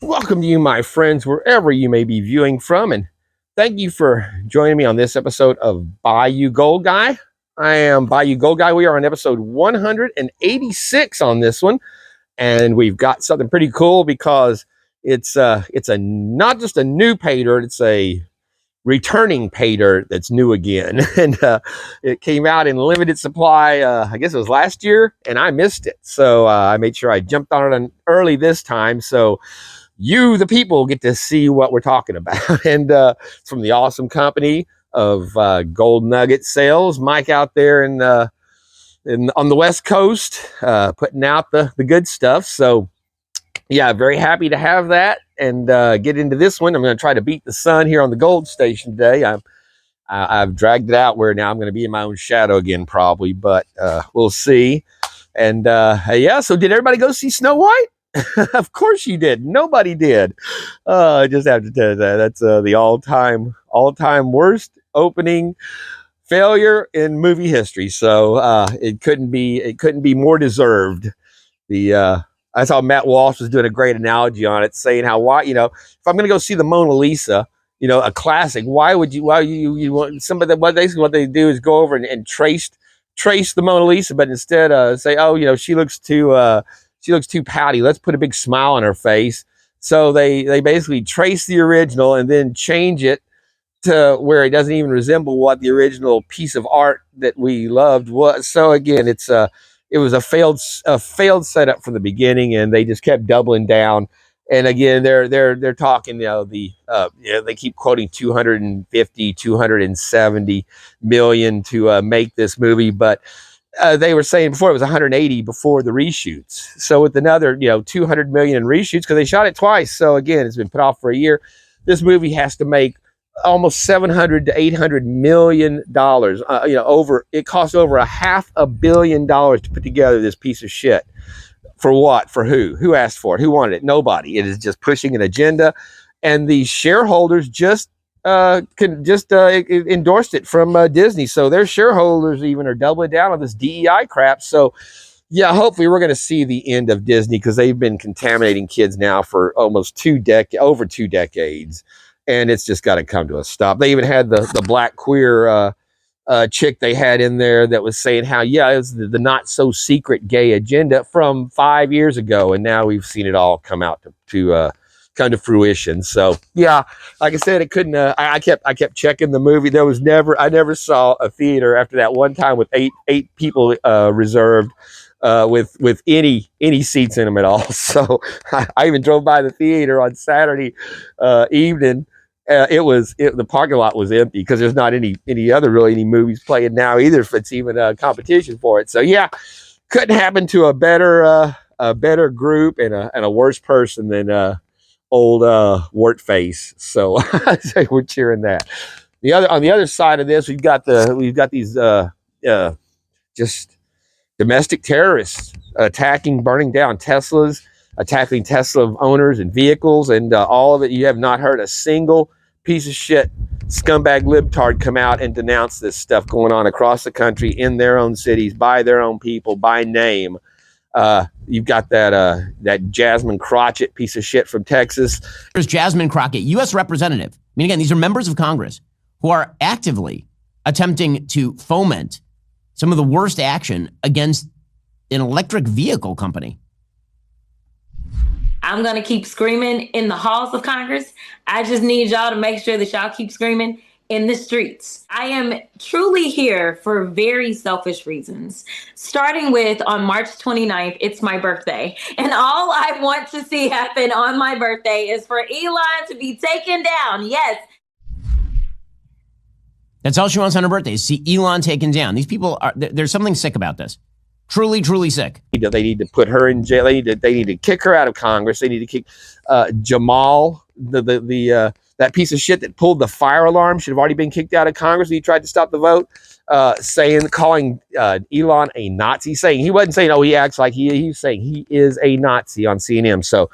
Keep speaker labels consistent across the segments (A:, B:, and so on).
A: Welcome to you, my friends, wherever you may be viewing from, and thank you for joining me on this episode of Bayou Gold Guy. I am Bayou Gold Guy. We are on episode 186 on this one, and we've got something pretty cool because it's a not just a new Paydirt, it's a returning Paydirt that's new again. And it came out in limited supply, I guess it was last year, and I missed it. So I made sure I jumped on it early this time. So you, the people, get to see what we're talking about. And it's from the awesome company of Gold Nugget Sales. Mike out there on the West Coast putting out the good stuff. So yeah, very happy to have that and get into this one. I'm going to try to beat the sun here on the Gold Station today. I've dragged it out where now I'm going to be in my own shadow again probably, but we'll see. And yeah, so did everybody go see Snow White? Of course you did. Nobody did. I just have to tell you that that's the all-time worst opening failure in movie history. So it couldn't be more deserved. I saw Matt Walsh was doing a great analogy on it, saying how if I'm going to go see the Mona Lisa, a classic, why you want somebody that what they do is go over and trace the Mona Lisa, but instead say, oh, she looks too pouty. Let's put a big smile on her face. So they basically trace the original and then change it to where it doesn't even resemble what the original piece of art that we loved was. So again, it was a failed setup from the beginning, and they just kept doubling down. And again, they're talking, they keep quoting 270 million to make this movie, but they were saying before it was 180 before the reshoots. So with another 200 million in reshoots, because they shot it twice. So again, it's been put off for a year. This movie has to make almost 700 to 800 million dollars. It costs over $500 million to put together this piece of shit. For what? For who? Who asked for it? Who wanted it? Nobody. It is just pushing an agenda, and the shareholders just endorsed it from Disney. So their shareholders even are doubling down on this DEI crap. So yeah, hopefully we're going to see the end of Disney, because they've been contaminating kids now for almost over 2 decades. And it's just got to come to a stop. They even had the black queer chick they had in there that was saying how, it's the not so secret gay agenda from 5 years ago. And now we've seen it all come out to come to fruition. So yeah, like I said, it couldn't. I kept checking the movie. I never saw a theater after that one time with eight people reserved. With any seats in them at all. So I even drove by the theater on Saturday evening. The parking lot was empty because there's not any movies playing now either, if it's even a competition for it. So yeah, couldn't happen to a better group and a worse person than old Wart Face. So we're cheering that. On the other side of this, we've got these just domestic terrorists burning down Teslas, attacking Tesla owners and vehicles, and all of it. You have not heard a single piece of shit scumbag libtard come out and denounce this stuff going on across the country in their own cities, by their own people, by name. You've got that Jasmine Crockett piece of shit from Texas.
B: There's Jasmine Crockett, U.S. representative. I mean, again, these are members of Congress who are actively attempting to foment some of the worst action against an electric vehicle company.
C: I'm going to keep screaming in the halls of Congress. I just need y'all to make sure that y'all keep screaming in the streets. I am truly here for very selfish reasons. Starting with on March 29th, it's my birthday. And all I want to see happen on my birthday is for Elon to be taken down. Yes.
B: That's all she wants on her birthday, is see Elon taken down. These people there's something sick about this. Truly, truly sick.
A: They need to put her in jail. They need to kick her out of Congress. They need to kick Jamal, that piece of shit that pulled the fire alarm, should have already been kicked out of Congress. He tried to stop the vote, calling Elon a Nazi, he wasn't saying, oh, he acts like he's saying he is a Nazi on CNN. So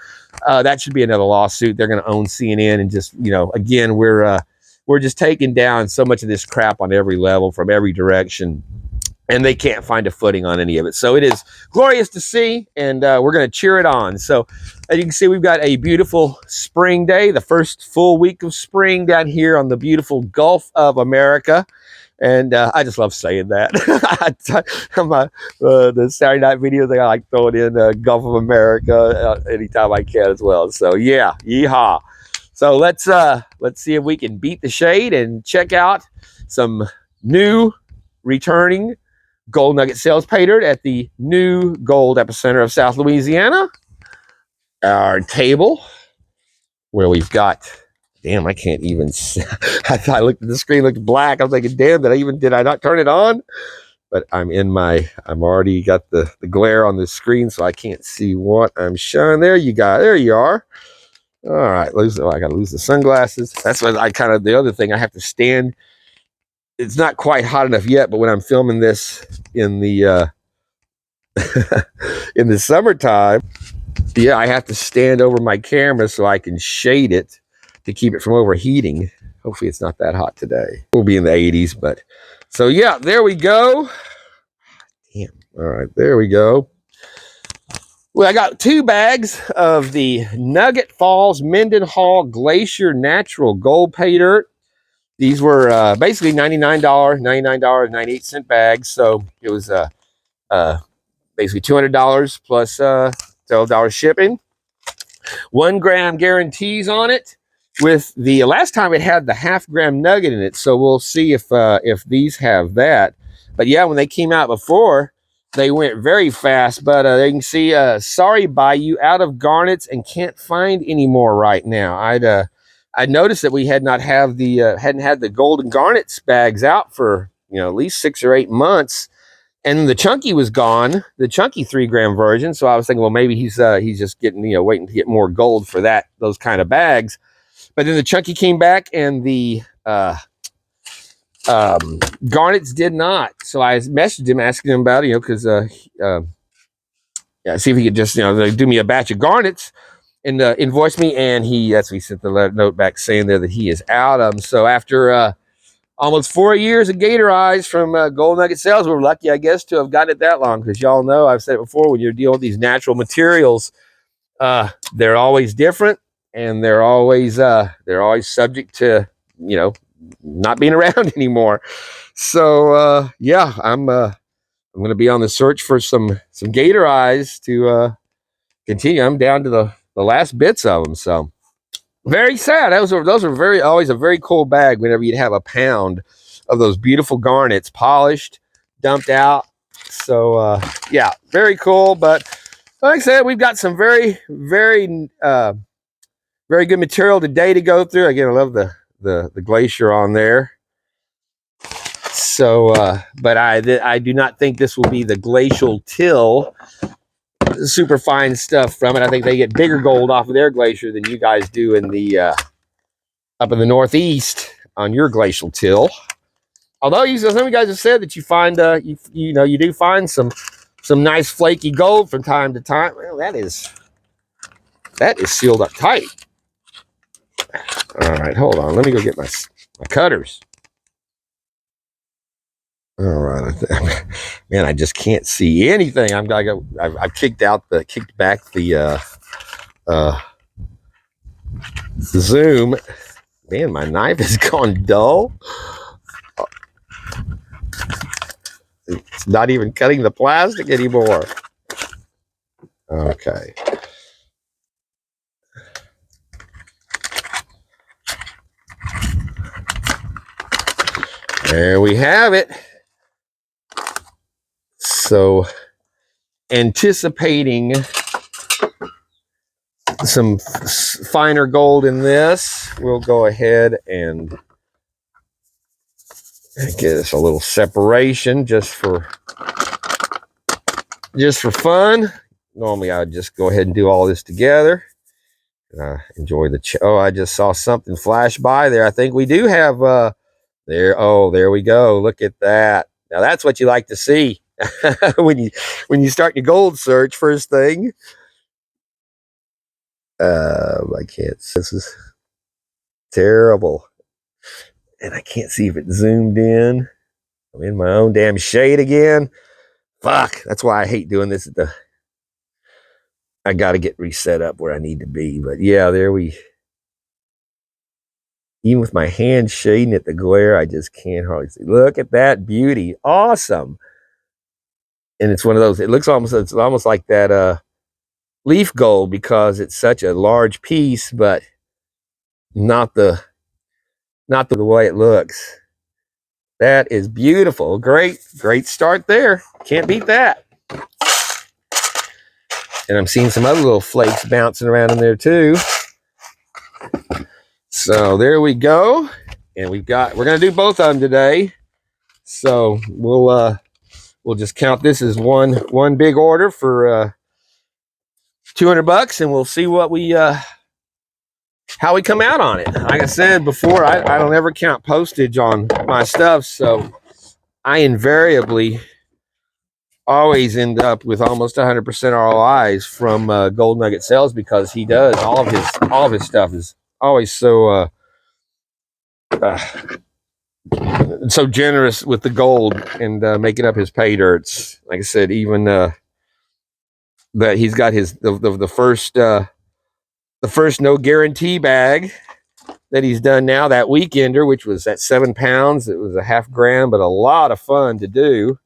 A: that should be another lawsuit. They're going to own CNN, and just, again, we're just taking down so much of this crap on every level from every direction. and they can't find a footing on any of it. So it is glorious to see, and we're going to cheer it on. So as you can see, we've got a beautiful spring day, the first full week of spring down here on the beautiful Gulf of America. And I just love saying that. The Saturday night videos, I like throwing in Gulf of America anytime I can as well. So yeah, yeehaw. So let's see if we can beat the shade and check out some new returning gold nugget sales Paydirt at the new gold epicenter of South Louisiana. Our table where we've got, damn, I can't even see. I looked at the screen, looked black. I was thinking, damn, did I not turn it on? But I'm already got the glare on the screen, so I can't see what I'm showing. There you are. All right, I gotta lose the sunglasses. That's what the other thing, I have to stand. It's not quite hot enough yet, but when I'm filming this in the in the summertime, yeah, I have to stand over my camera so I can shade it to keep it from overheating. Hopefully it's not that hot today. We'll be in the 80s, but so yeah, there we go. Damn. All right, there we go. Well, I got 2 bags of the Nugget Falls Mendenhall Glacier Natural Gold Paydirt. These were basically $99.98 bags. So it was basically $200 plus $12 shipping. 1 gram guarantees on it. With the last time it had the half-gram nugget in it, so we'll see if these have that. But yeah, when they came out before, they went very fast. But you can see, sorry Bayou, out of garnets and can't find any more right now. I noticed that we hadn't had the golden garnets bags out for at least 6 or 8 months. And the chunky was gone, the chunky 3 gram version. So I was thinking, well, maybe he's just getting, waiting to get more gold for those kind of bags. But then the chunky came back and the garnets did not. So I messaged him asking him about it, because see if he could just, do me a batch of garnets and invoice me. And he sent the note back saying there that he is out. So after almost 4 years of Gator Eyes from Gold Nugget Sales, we're lucky, I guess, to have gotten it that long, because y'all know, I've said it before, when you're dealing with these natural materials, they're always different, and they're always subject to not being around anymore. So yeah, I'm going to be on the search for some Gator Eyes to continue. I'm down to the last bits of them. So very sad. Those are always a very cool bag whenever you'd have a pound of those beautiful garnets polished, dumped out. So yeah, very cool. But like I said, we've got some very, very, very good material today to go through. Again, I love the glacier on there. So, but I do not think this will be the glacial till. Super fine stuff from it. I think they get bigger gold off of their glacier than you guys do in the up in the Northeast on your glacial till. Although some of you guys have said that you find you do find some nice flaky gold from time to time. Well, that is sealed up tight. All right, hold on. Let me go get my cutters. All right, man, I just can't see anything. I've kicked back the zoom. Man, my knife has gone dull. It's not even cutting the plastic anymore. Okay. There we have it. So, anticipating some finer gold in this, we'll go ahead and get us a little separation just for fun. Normally, I would just go ahead and do all this together. Enjoy the I just saw something flash by there. I think we do have there. Oh, there we go. Look at that. Now that's what you like to see when you start your gold search first thing. I can't. This is terrible, and I can't see if it zoomed in. I'm in my own damn shade again. Fuck. That's why I hate doing this at the... I got to get reset up where I need to be. But yeah, there we... Even with my hand shading at the glare, I just can't hardly see. Look at that beauty. Awesome. And it's one of those, it's almost like that leaf gold because it's such a large piece, but not the way it looks. That is beautiful. Great start there. Can't beat that. And I'm seeing some other little flakes bouncing around in there too. So there we go. And we're gonna do both of them today. So we'll just count this as one big order for $200, and we'll see what we how we come out on it. Like I said before, I don't ever count postage on my stuff, so I invariably always end up with almost 100% ROIs from Gold Nugget Sales, because he does all of his stuff is always so so generous with the gold and making up his pay dirts. Like I said, even that he's got the first no guarantee bag that he's done now, that weekender, which was at 7 pounds. It was a half gram, but a lot of fun to do.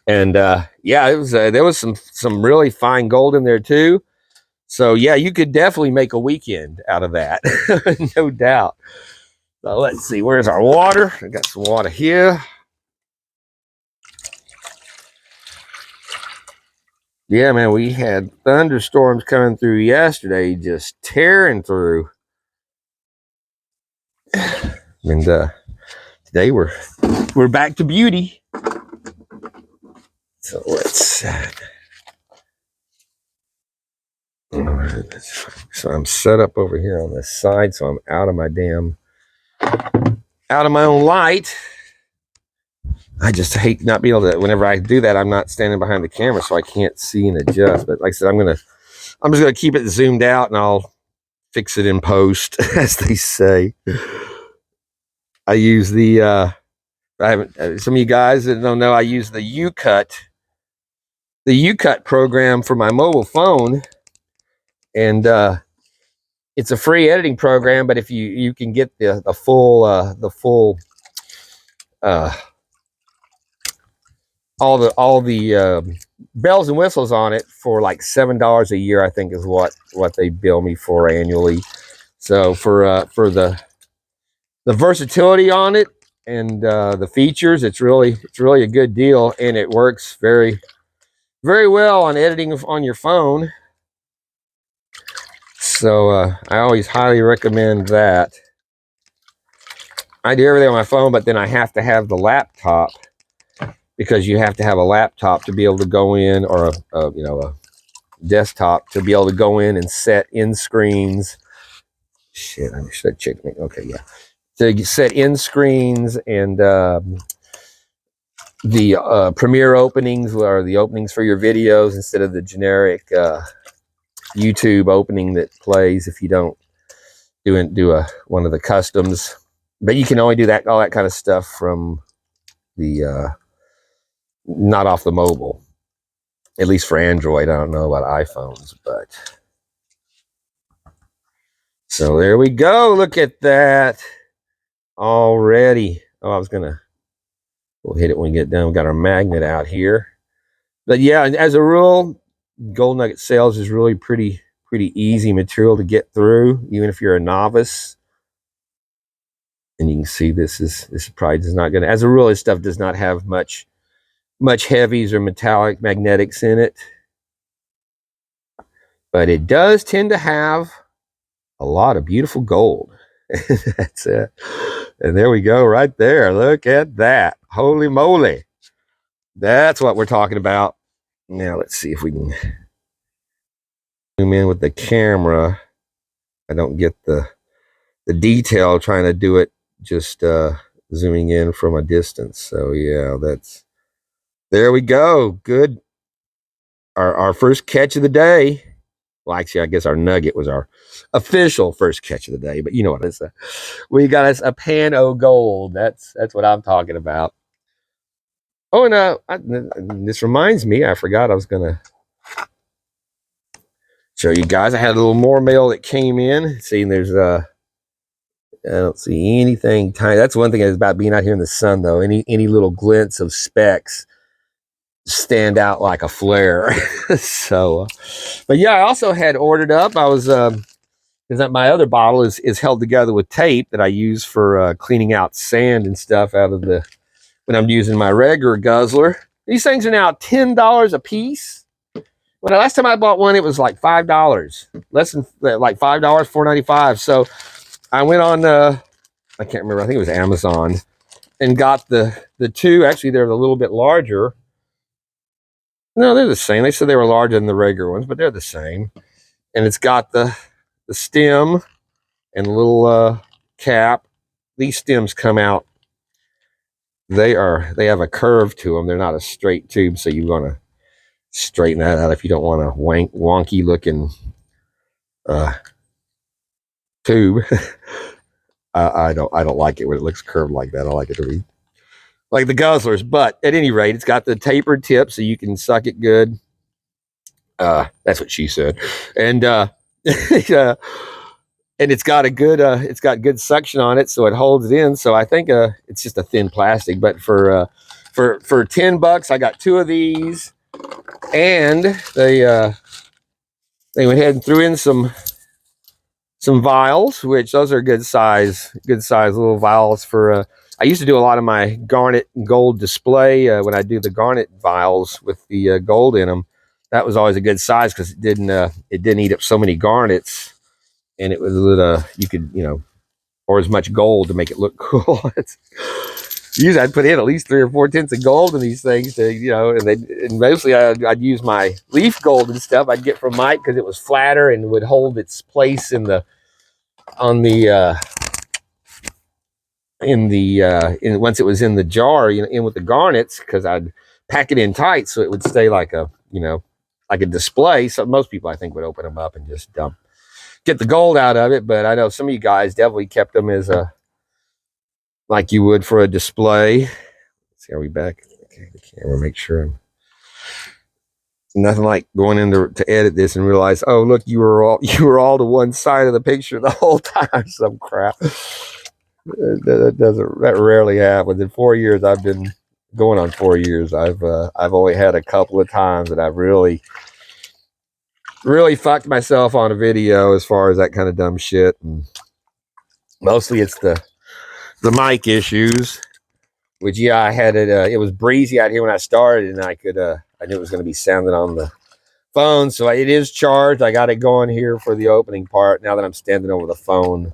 A: And yeah, it was there was some really fine gold in there too. So yeah, you could definitely make a weekend out of that. No doubt. So let's see, where's our water? I got some water here. Yeah, man, we had thunderstorms coming through yesterday, just tearing through. And today we're back to beauty. So let's so I'm set up over here on this side, so I'm out of my own light. I just hate not being able to, whenever I do that, I'm not standing behind the camera, so I can't see and adjust. But like I said, I'm just gonna keep it zoomed out, and I'll fix it in post, as they say. I use the I haven't, some of you guys that don't know, I use the U-Cut program for my mobile phone, and it's a free editing program. But if you can get the full all the bells and whistles on it for like $7 a year, I think is what they bill me for annually. So for the versatility on it and the features, it's really a good deal, and it works very well on editing on your phone. So I always highly recommend that. I do everything on my phone, but then I have to have the laptop, because you have to have a laptop to be able to go in, or a desktop to be able to go in and set in screens. Shit, I should check. Okay, yeah. To set in screens and the Premiere openings, or the openings for your videos, instead of the generic YouTube opening that plays if you don't do one of the customs. But you can only do all that kind of stuff from the not off the mobile, at least for Android. I don't know about iPhones, but so there we go. Look at that already. Oh, we'll hit it when we get done. We got our magnet out here. But yeah, as a rule, Gold Nugget Sales is really pretty easy material to get through, even if you're a novice. And you can see this probably does not gonna, as a rule, this stuff does not have much heavies or metallic magnetics in it, but it does tend to have a lot of beautiful gold. That's it. And there we go, right there. Look at that. Holy moly. That's what we're talking about. Now let's see if we can zoom in with the camera. I don't get the detail trying to do it just zooming in from a distance. So yeah, there we go. Good. Our first catch of the day. Well, actually, I guess our nugget was our official first catch of the day, but you know what it's we got us a pan o' gold. That's what I'm talking about. Oh, and this reminds me, I forgot I was gonna show you guys. I had a little more mail that came in. See, there's I don't see anything tiny. That's one thing about being out here in the sun, though. Any little glints of specks stand out like a flare. So, but yeah, I also had ordered up. I was because my other bottle is held together with tape that I use for cleaning out sand and stuff out of the when I'm using my regular guzzler. These things are now $10 a piece. When the last time I bought one, it was like $5, less than like $5, $4.95. So I went on I can't remember. I think it was Amazon, and got the two. Actually, they're a little bit larger. No, they're the same. They said they were larger than the regular ones, but they're the same. And it's got the stem and a little cap. These stems come out. They have a curve to them. They're not a straight tube, so you want to straighten that out if you don't want a wonky looking tube. I don't like it when it looks curved like that. I like it to be like the guzzlers. But at any rate, it's got the tapered tip so you can suck it good. That's what she said. And and it's got good suction on it, so it holds it in. So I think it's just a thin plastic. But for $10, I got two of these, and they went ahead and threw in some vials, which those are good size little vials for. I used to do a lot of my garnet and gold display when I do the garnet vials with the gold in them. That was always a good size because it didn't eat up so many garnets, and it was you could or as much gold to make it look cool. Usually I'd put in at least 3 or 4 tenths of gold in these things to and mostly I'd use my leaf gold and stuff I'd get from Mike because it was flatter and would hold its place in once it was in the jar, in with the garnets, because I'd pack it in tight so it would stay like a display. So most people I think would open them up and just get the gold out of it. But I know some of you guys definitely kept them as like you would for a display. Let's see, are we back? Okay, the camera, make sure nothing like going in to edit this and realize, oh look, you were all to one side of the picture the whole time. Some crap. That rarely happens. In 4 years, I've been going on 4 years. I've only had a couple of times that I've really fucked myself on a video as far as that kind of dumb shit. And mostly it's the mic issues, which I had it. It was breezy out here when I started, and I knew it was going to be sounding on the phone. So it is charged. I got it going here for the opening part. Now that I'm standing over the phone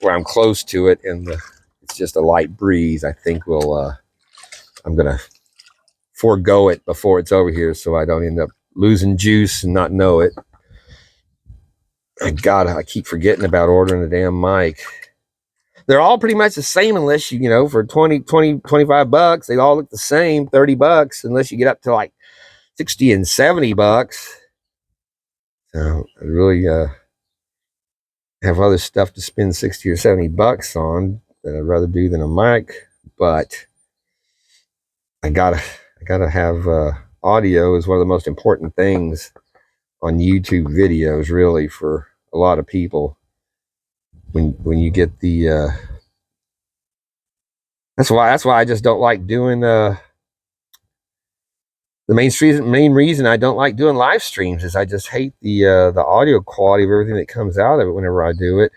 A: where I'm close to it, and it's just a light breeze, I think I'm gonna forego it before it's over here so I don't end up losing juice and not know it. I keep forgetting about ordering a damn mic. They're all pretty much the same unless for 20, 25 bucks, they all look the same. $30 unless you get up to like 60 and $70. So I really have other stuff to spend 60 or $70 on that I'd rather do than a mic. But I gotta have audio is one of the most important things on YouTube videos, really, for a lot of people. When you get the that's why I just don't like doing the main reason I don't like doing live streams is I just hate the audio quality of everything that comes out of it whenever I do it.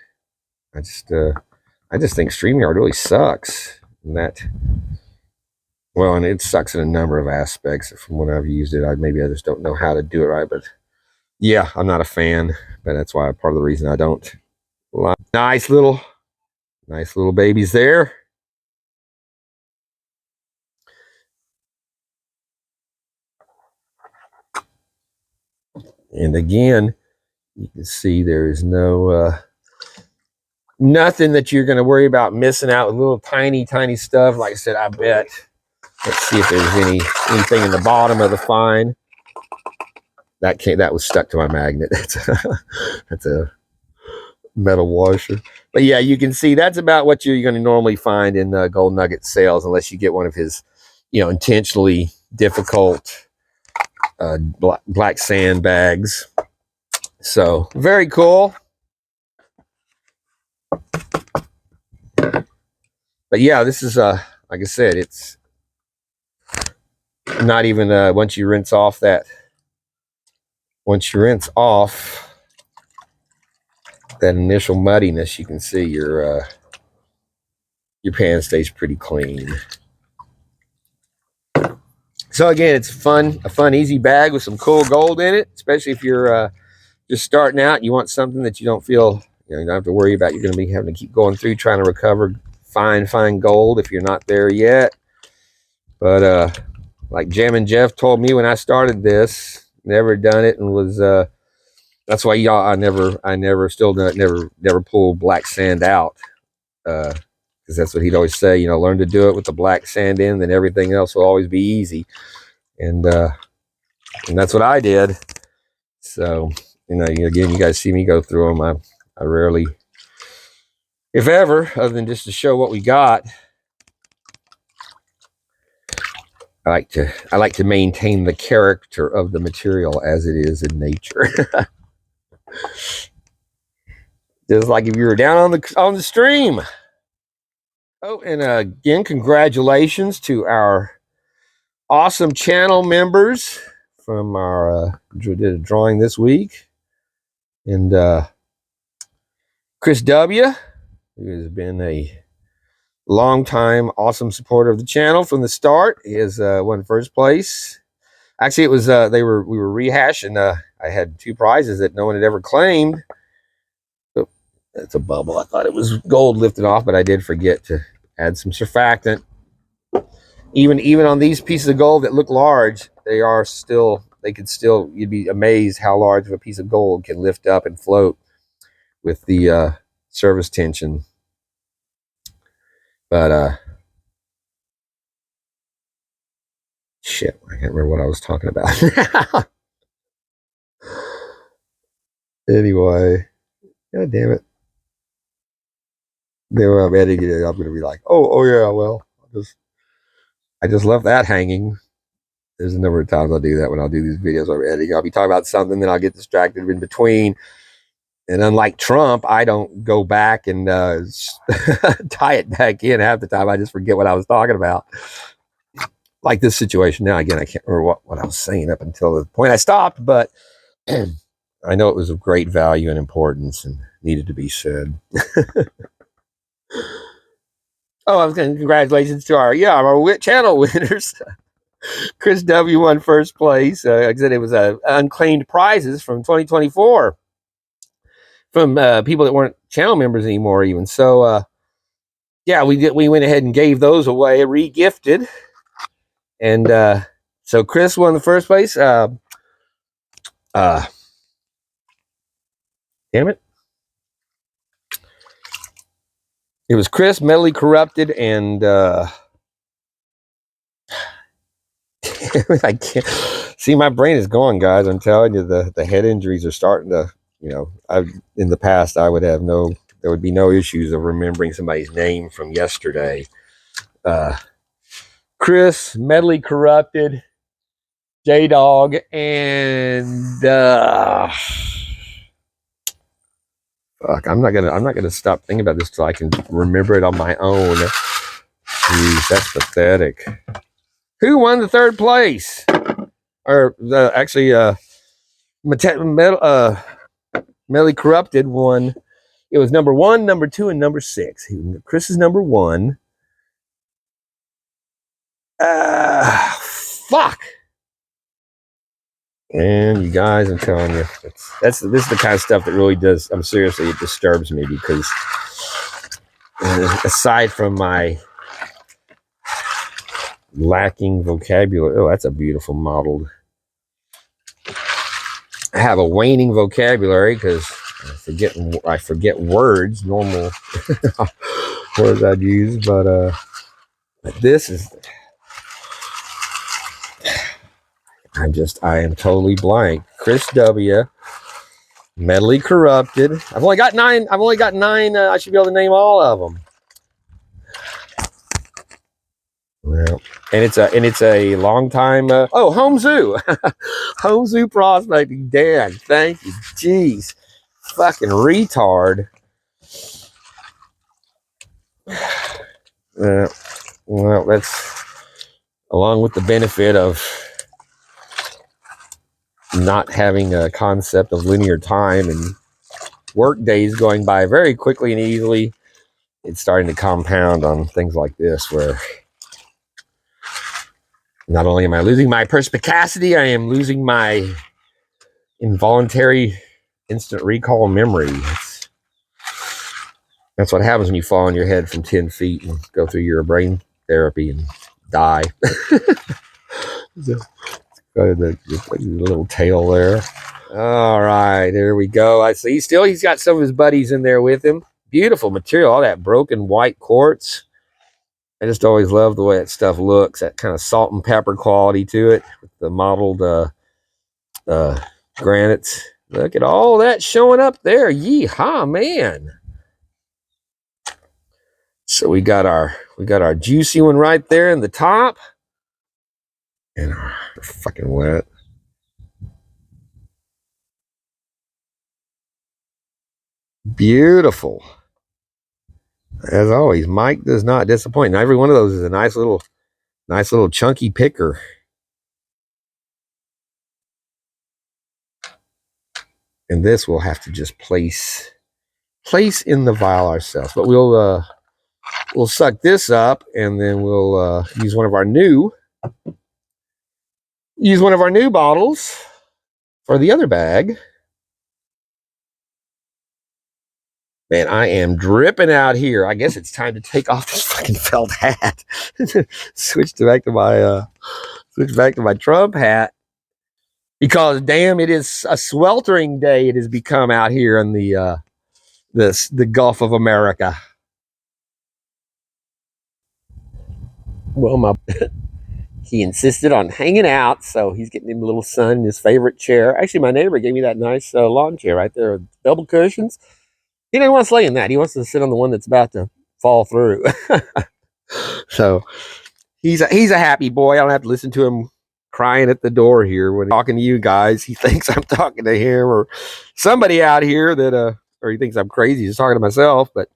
A: I just think StreamYard really sucks. And it sucks in a number of aspects. From when I've used it, I just don't know how to do it right. But yeah, I'm not a fan. But that's why part of the reason I don't like. Nice little babies there. And again, you can see there is no nothing that you're going to worry about missing out with little tiny stuff. Like I said, I bet. Let's see if there's anything in the bottom of the fine. that was stuck to my magnet. That's a metal washer. But yeah, you can see that's about what you're going to normally find in Gold Nugget sales, unless you get one of his, intentionally difficult black sand bags. So very cool. But yeah, this is like I said, it's not even once you rinse off that initial muddiness, you can see your pan stays pretty clean. So again, it's a fun, easy bag with some cool gold in it, especially if you're just starting out and you want something that you don't feel, you don't have to worry about. You're going to be having to keep going through trying to recover fine gold if you're not there yet. But like Jammin' Jeff told me when I started this, never done it, and was that's why y'all I never pull black sand out, because that's what he'd always say. Learn to do it with the black sand in, then everything else will always be easy. And that's what I did. So again, you guys see me go through them. I rarely, if ever, other than just to show what we got, I like to maintain the character of the material as it is in nature. Just like if you were down on the stream. Oh, and again, congratulations to our awesome channel members from our did a drawing this week. And Chris W., who has been a long-time awesome supporter of the channel from the start, he has won first place. Actually, it was we were rehashing. I had 2 prizes that no one had ever claimed. Oh, that's a bubble. I thought it was gold lifted off, but I did forget to add some surfactant. Even on these pieces of gold that look large, you'd be amazed how large of a piece of gold can lift up and float with the service tension. But shit, I can't remember what I was talking about. Anyway, god damn it. Then when I'm editing it, I'm gonna be like, oh yeah, well, I just left that hanging. There's a number of times I'll do that when I'll do these videos I'm editing. I'll be talking about something, then I'll get distracted in between. And unlike Trump, I don't go back and tie it back in half the time. I just forget what I was talking about. Like this situation now, again, I can't remember what I was saying up until the point I stopped, but I know it was of great value and importance and needed to be said. Oh, I was going to congratulations to our channel winners. Chris W. won first place. Like I said, it was unclaimed prizes from 2024 from people that weren't channel members anymore even. So, we went ahead and gave those away, re-gifted. And so Chris won the first place. Damn it. It was Chris, Mentally Corrupted, and I can't see, my brain is going, guys. I'm telling you, the head injuries are starting to, in the past there would be no issues of remembering somebody's name from yesterday. Chris, Mentally Corrupted, J-Dog, and fuck, I'm not gonna stop thinking about this till I can remember it on my own. Jeez, that's pathetic. Who won the third place? Or Mentally Corrupted won. It was number 1, number 2, and number 6. Chris is number 1. Fuck. And you guys, I'm telling you, this is the kind of stuff that really does. I'm seriously, it disturbs me because aside from my lacking vocabulary, oh, that's a beautiful modeled. I have a waning vocabulary because I forget words, normal words I'd use, but this is. I am totally blank. Chris W. Medley Corrupted. I've only got 9. I should be able to name all of them. Well, and it's a long time. Home Zoo, Home Zoo Prospecting. Dan, thank you. Jeez, fucking retard. Well, that's along with the benefit of not having a concept of linear time and work days going by very quickly and easily. It's starting to compound on things like this, where not only am I losing my perspicacity, I am losing my involuntary instant recall memory. That's what happens when you fall on your head from 10 feet and go through your brain therapy and die. The little tail there. All right, there we go. I see. He's got some of his buddies in there with him. Beautiful material, all that broken white quartz. I just always love the way that stuff looks. That kind of salt and pepper quality to it, with the mottled granites. Look at all that showing up there. Yeehaw, man! So we got our juicy one right there in the top, and our fucking wet. Beautiful. As always, Mike does not disappoint. Now, every one of those is a nice little chunky picker. And this we'll have to just place in the vial ourselves. But we'll suck this up, and then we'll use one of our new bottles for the other bag. Man, I am dripping out here. I guess it's time to take off this fucking felt hat. Switch back to my Trump hat. Because damn, it is a sweltering day it has become out here in the Gulf of America. Well, he insisted on hanging out, so he's getting him a little sun in his favorite chair. Actually, my neighbor gave me that nice lawn chair right there with double cushions. He doesn't want to lay in that. He wants to sit on the one that's about to fall through. So he's a happy boy. I don't have to listen to him crying at the door here when I'm talking to you guys. He thinks I'm talking to him or somebody out here that or he thinks I'm crazy just talking to myself, but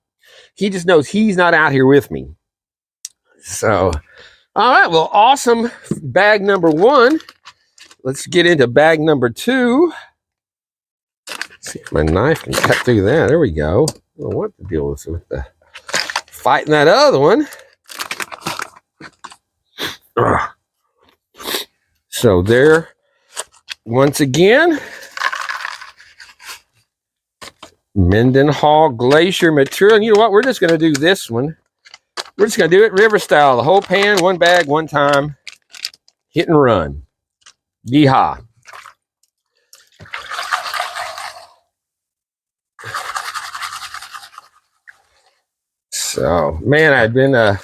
A: he just knows he's not out here with me. So, all right, well, awesome. Bag number 1. Let's get into bag number 2. Let's see if my knife can cut through that. There we go. I don't know what the deal is with the fighting that other one. Ugh. So there, once again, Mendenhall Glacier material. And you know what? We're just going to do this one. We're just going to do it river style. The whole pan, one bag, one time. Hit and run. Yeehaw. So, man,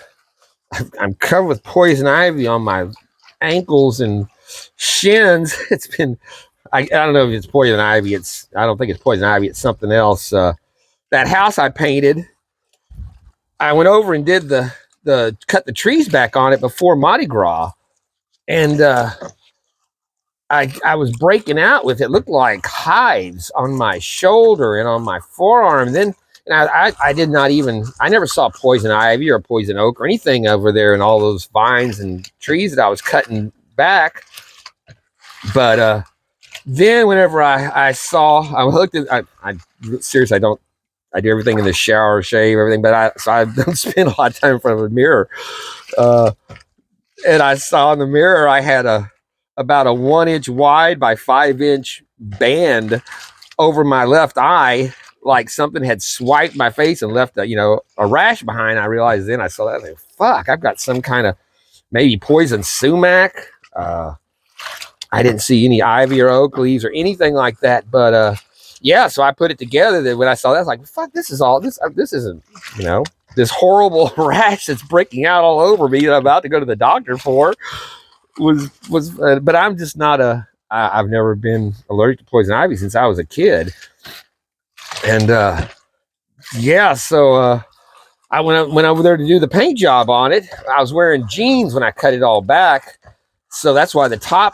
A: I'm covered with poison ivy on my ankles and shins. It's been, I don't know if it's poison ivy. I don't think it's poison ivy. It's something else. That house I painted, I went over and did the cut the trees back on it before Mardi Gras, and I was breaking out with it. Looked like hives on my shoulder and on my forearm. Then and I did not even, I never saw poison ivy or poison oak or anything over there in all those vines and trees that I was cutting back. But then whenever I looked at, I seriously, I do everything in the shower, shave, everything, but I don't spend a lot of time in front of a mirror. And I saw in the mirror, I had about a 1-inch wide by 5-inch band over my left eye, like something had swiped my face and left a rash behind. I realized then I saw that, like, fuck, I've got some kind of maybe poison sumac. I didn't see any ivy or oak leaves or anything like that, but yeah, so I put it together that when I saw that, I was like, fuck, this isn't, this horrible rash that's breaking out all over me that I'm about to go to the doctor for. but I'm just not I've never been allergic to poison ivy since I was a kid. And yeah, so I went over there to do the paint job on it. I was wearing jeans when I cut it all back, so that's why the top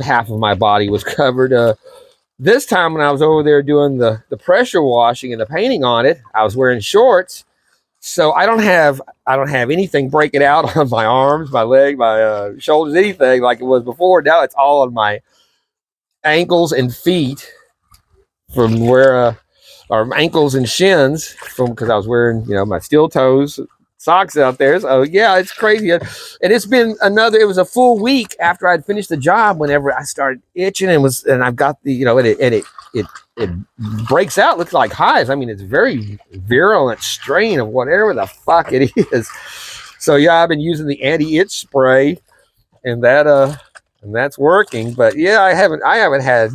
A: half of my body was covered. This time when I was over there doing the pressure washing and the painting on it, I was wearing shorts, so I don't have anything breaking out on my arms, my leg, my shoulders, anything like it was before. Now it's all on my ankles and feet from where or ankles and shins from because I was wearing my steel toes socks out there. So yeah, it's crazy. And it's been it was a full week after I'd finished the job whenever I started itching and I've got the it breaks out, looks like hives. I mean, it's very virulent strain of whatever the fuck it is. So yeah, I've been using the anti-itch spray and that's working. But yeah, I haven't had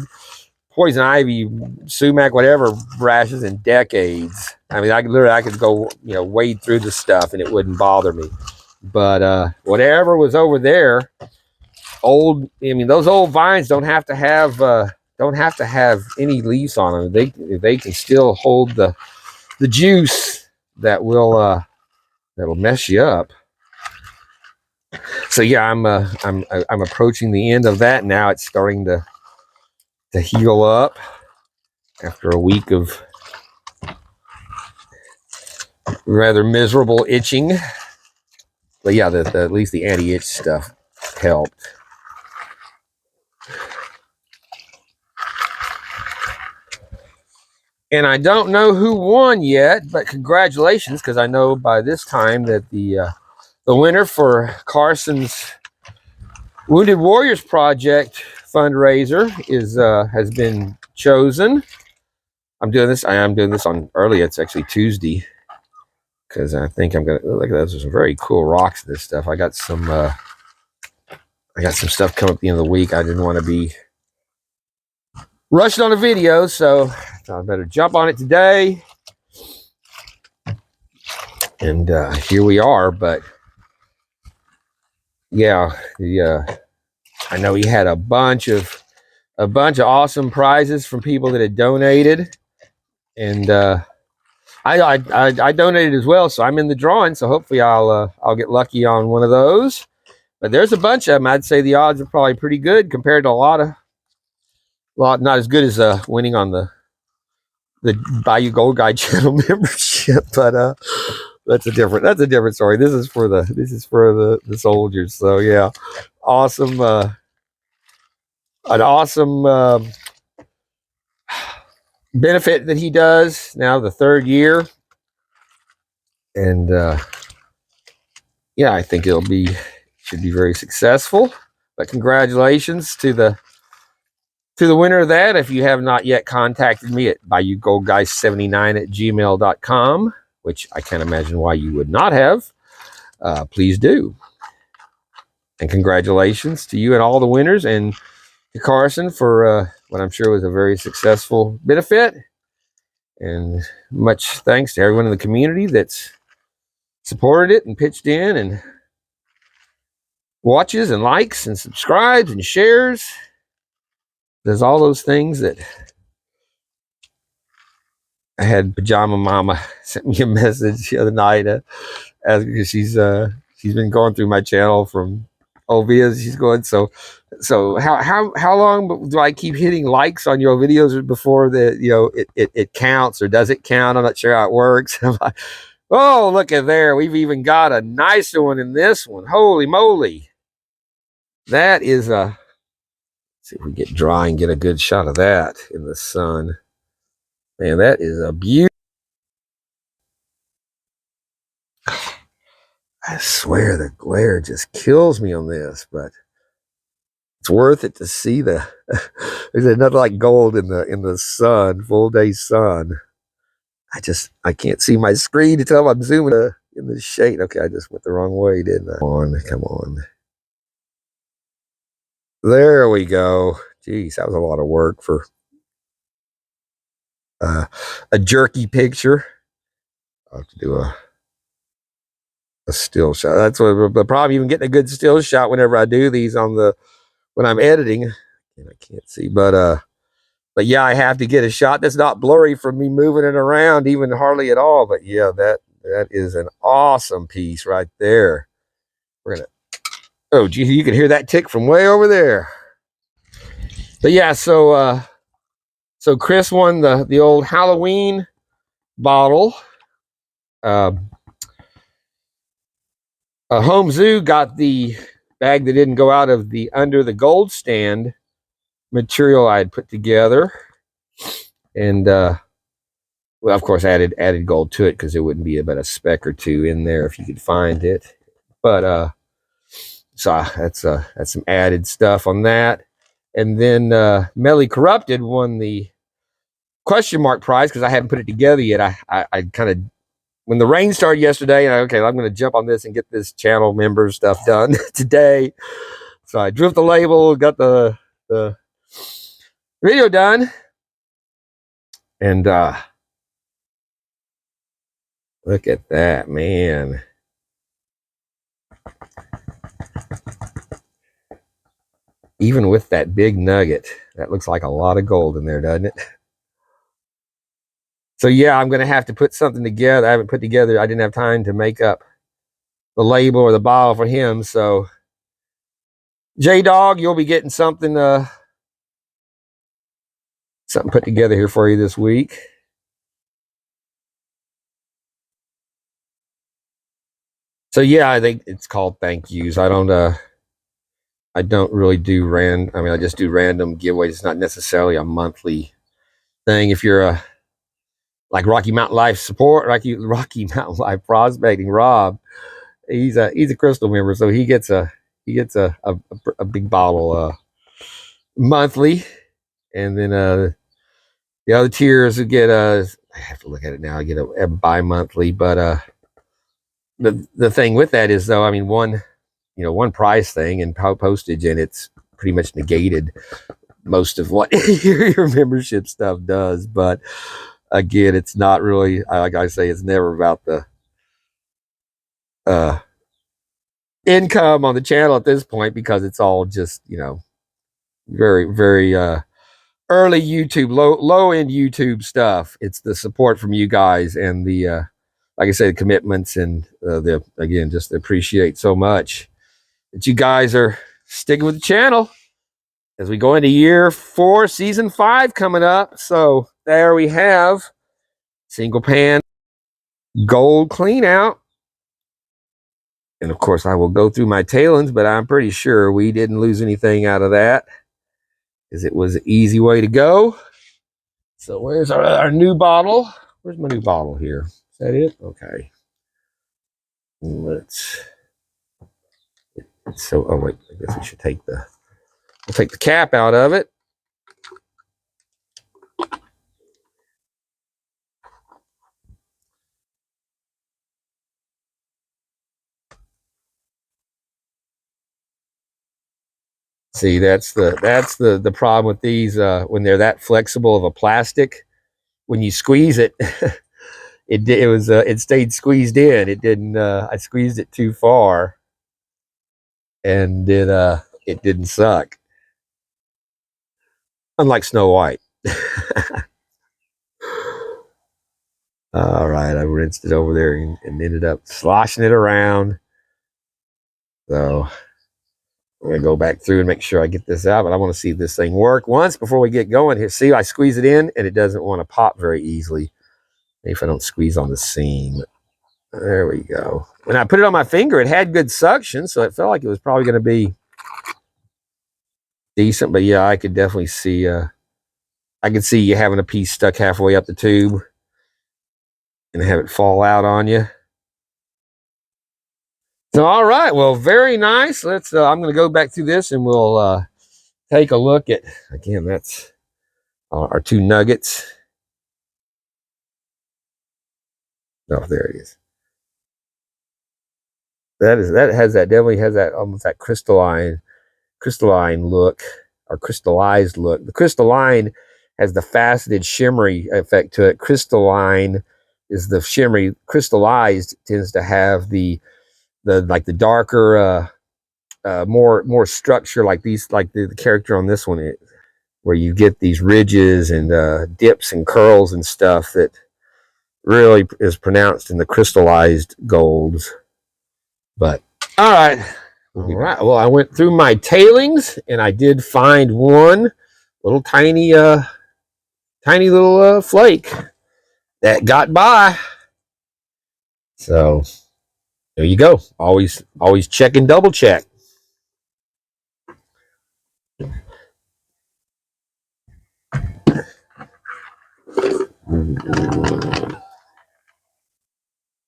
A: poison ivy, sumac, whatever rashes in decades. I mean, I could go, wade through the stuff and it wouldn't bother me. But whatever was over there, those old vines don't have to have any leaves on them. They can still hold the juice that'll mess you up. So yeah, I'm approaching the end of that now. It's starting to heal up after a week of rather miserable itching. But yeah, at least the anti-itch stuff helped. And I don't know who won yet, but congratulations, because I know by this time that the winner for Carson's Wounded Warriors Project fundraiser has been chosen. I am doing this on early. It's actually Tuesday, because I think I'm gonna look at those. There's some very cool rocks in this stuff. I got some stuff coming up at the end of the week. I didn't want to be rushing on a video, so I better jump on it today. And here we are. But yeah, I know he had a bunch of awesome prizes from people that had donated, and I donated as well, so I'm in the drawing. So hopefully I'll get lucky on one of those. But there's a bunch of them. I'd say the odds are probably pretty good compared to a lot, not as good as winning on the Bayou Gold Guy channel membership, but that's a different story. This is for the soldiers. So yeah, awesome. An awesome benefit that he does now, the third year, and yeah, I think should be very successful. But congratulations to the winner of that. If you have not yet contacted me at BayouGoldGuy79@gmail.com, which I can't imagine why you would not have, please do. And congratulations to you and all the winners, and to Carson for what I'm sure was a very successful benefit. And much thanks to everyone in the community that's supported it and pitched in and watches and likes and subscribes and shares. There's all those things that I had Pajama Mama sent me a message the other night because she's been going through my channel from videos. She's going, so how long do I keep hitting likes on your videos before it counts, or does it count? I'm not sure how it works. I'm like, oh, look at there. We've even got a nicer one in this one. Holy moly. That is let's see if we get dry and get a good shot of that in the sun. Man, that is a beauty. I swear the glare just kills me on this, but it's worth it to see there's nothing like gold in the sun, full day sun. I can't see my screen to tell I'm zooming in the shade. Okay, I just went the wrong way, didn't I? Come on. There we go. Jeez, that was a lot of work for a jerky picture. I'll have to do a still shot. That's what the problem. Even getting a good still shot whenever I do these when I'm editing, and I can't see, but yeah, I have to get a shot that's not blurry from me moving it around, even hardly at all. But yeah, that is an awesome piece right there. We're gonna. Oh, gee, you can hear that tick from way over there. But yeah, so Chris won the old Halloween bottle. Home Zoo got the bag that didn't go out of the under the gold stand material I had put together, and well, of course, added gold to it because there wouldn't be about a speck or two in there if you could find it. But so that's some added stuff on that, and then Melly Corrupted won the question mark prize because I hadn't put it together yet. I kind of, when the rain started yesterday, and okay, I'm going to jump on this and get this channel member stuff done today. So I drew up the label, got the video done, and look at that, man. Even with that big nugget, that looks like a lot of gold in there, doesn't it? So yeah, I'm going to have to put something together. I haven't put together, I didn't have time to make up the label or the bottle for him. So J-Dog, you'll be getting something put together here for you this week. So yeah, I think it's called thank yous. I don't really do I just do random giveaways. It's not necessarily a monthly thing. If you're like Rocky Mountain Life support, Rocky Mountain Life prospecting, Rob, he's a crystal member, so he gets a big bottle monthly, and then the other tiers would get I have to look at it now. I get a bi-monthly, but the thing with that is, though, I mean, one price thing and postage, and it's pretty much negated most of what your membership stuff does. But again, it's not really, like I say, it's never about the income on the channel at this point, because it's all just, very, very early YouTube, low end YouTube stuff. It's the support from you guys and the like I said, the commitments, and just appreciate so much that you guys are sticking with the channel as we go into year 4, season 5 coming up. So there we have single pan gold clean out. And of course, I will go through my tailings, but I'm pretty sure we didn't lose anything out of that, because it was an easy way to go. So where's our new bottle? Where's my new bottle here? Is that it? Okay. Oh wait, I guess we should take we'll take the cap out of it. See, that's the problem with these when they're that flexible of a plastic. When you squeeze it, it stayed squeezed in. It didn't. I squeezed it too far, and it didn't suck. Unlike Snow White. All right, I rinsed it over there and ended up sloshing it around. So I'm gonna go back through and make sure I get this out, but I want to see if this thing work once before we get going here. See, I squeeze it in and it doesn't want to pop very easily. Maybe if I don't squeeze on the seam. There we go. When I put it on my finger, it had good suction, so it felt like it was probably going to be decent. But yeah, I could definitely see. I could see you having a piece stuck halfway up the tube and have it fall out on you. So, all right, well, very nice. Let's. I'm going to go back through this and we'll take a look at, again, that's our 2 nuggets. Oh, there it is. Definitely has that almost that crystalline look, or crystallized look. The crystalline has the faceted shimmery effect to it. Crystalline is the shimmery. Crystallized tends to have the the darker, more structure, like these, like the character on this one, where you get these ridges and dips and curls and stuff that really is pronounced in the crystallized golds. But all right. Well, I went through my tailings and I did find one little tiny little flake that got by. So there you go. Always check and double check.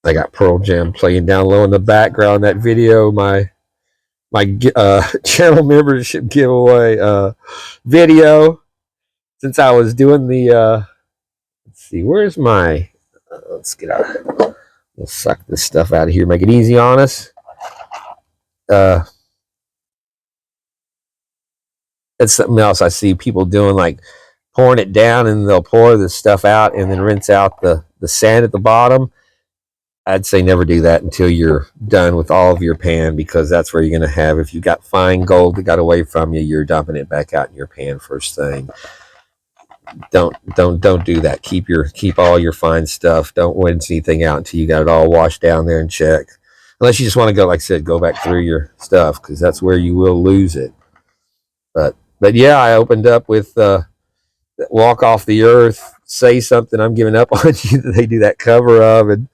A: I got Pearl Jam playing down low in the background. That video, my channel membership giveaway video. Since I was doing the let's see, where's my let's get out. We'll suck this stuff out of here, make it easy on us. It's something else I see people doing, like pouring it down and they'll pour the stuff out and then rinse out the sand at the bottom. I'd say never do that until you're done with all of your pan, because that's where you're going to have, if you got fine gold that got away from you, you're dumping it back out in your pan first thing. Don't do that. Keep all your fine stuff. Don't rinse anything out until you got it all washed down there and check. Unless you just want to go, like I said, go back through your stuff, because that's where you will lose it. But yeah, I opened up with Walk Off the Earth, Say Something, I'm Giving Up on You, that they do that cover of. And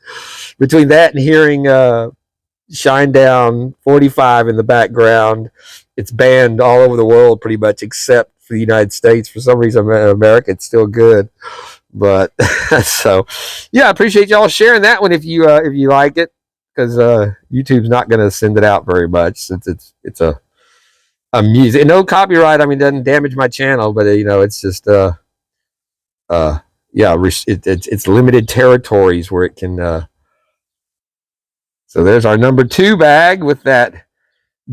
A: between that and hearing Shinedown 45 in the background, it's banned all over the world pretty much, except for the United States. For some reason in America it's still good. But so yeah, I appreciate y'all sharing that one if you like it, because YouTube's not going to send it out very much, since it's a music, no copyright. I mean, it doesn't damage my channel, but it's just yeah, it's limited territories where it can. So there's our number 2 bag with that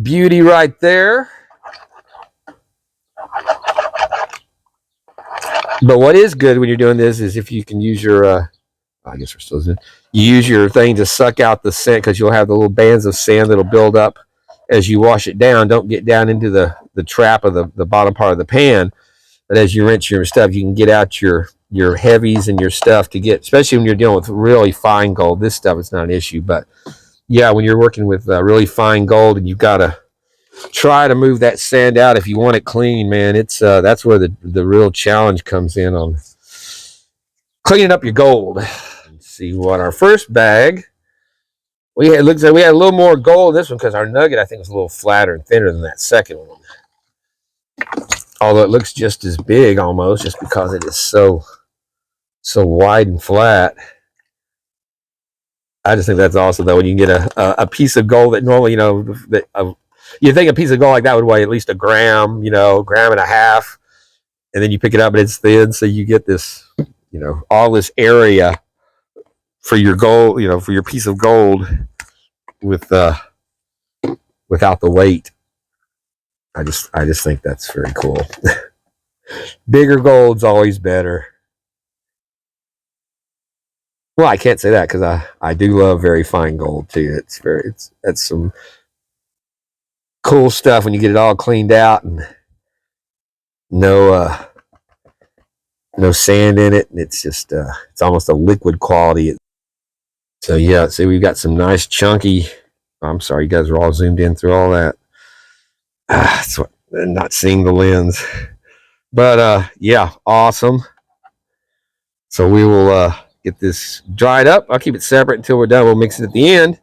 A: beauty right there. But what is good when you're doing this is if you can use your, I guess we're still, you use your thing to suck out the sand, because you'll have the little bands of sand that'll build up as you wash it down. Don't get down into the trap of the bottom part of the pan. But as you rinse your stuff, you can get out your heavies and your stuff to get, especially when you're dealing with really fine gold. This stuff is not an issue, but yeah, when you're working with really fine gold and you've got to try to move that sand out if you want it clean, man, it's that's where the real challenge comes in on cleaning up your gold. Let's see what our first bag. It looks like we had a little more gold in this one, because our nugget, I think, was a little flatter and thinner than that second one. Although it looks just as big almost, just because it is so wide and flat. I just think that's awesome, though, when you can get a piece of gold that normally, you think a piece of gold like that would weigh at least a gram, gram and a half, and then you pick it up and it's thin, so you get this, all this area for your gold, for your piece of gold with without the weight. I just think that's very cool. Bigger gold's always better. Well, I can't say that, because I do love very fine gold too. That's some cool stuff when you get it all cleaned out and no sand in it, and it's just it's almost a liquid quality. So yeah, see, we've got some nice chunky. I'm sorry, you guys are all zoomed in through all that. Not seeing the lens, but yeah, awesome. So we will get this dried up. I'll keep it separate until we're done. We'll mix it at the end,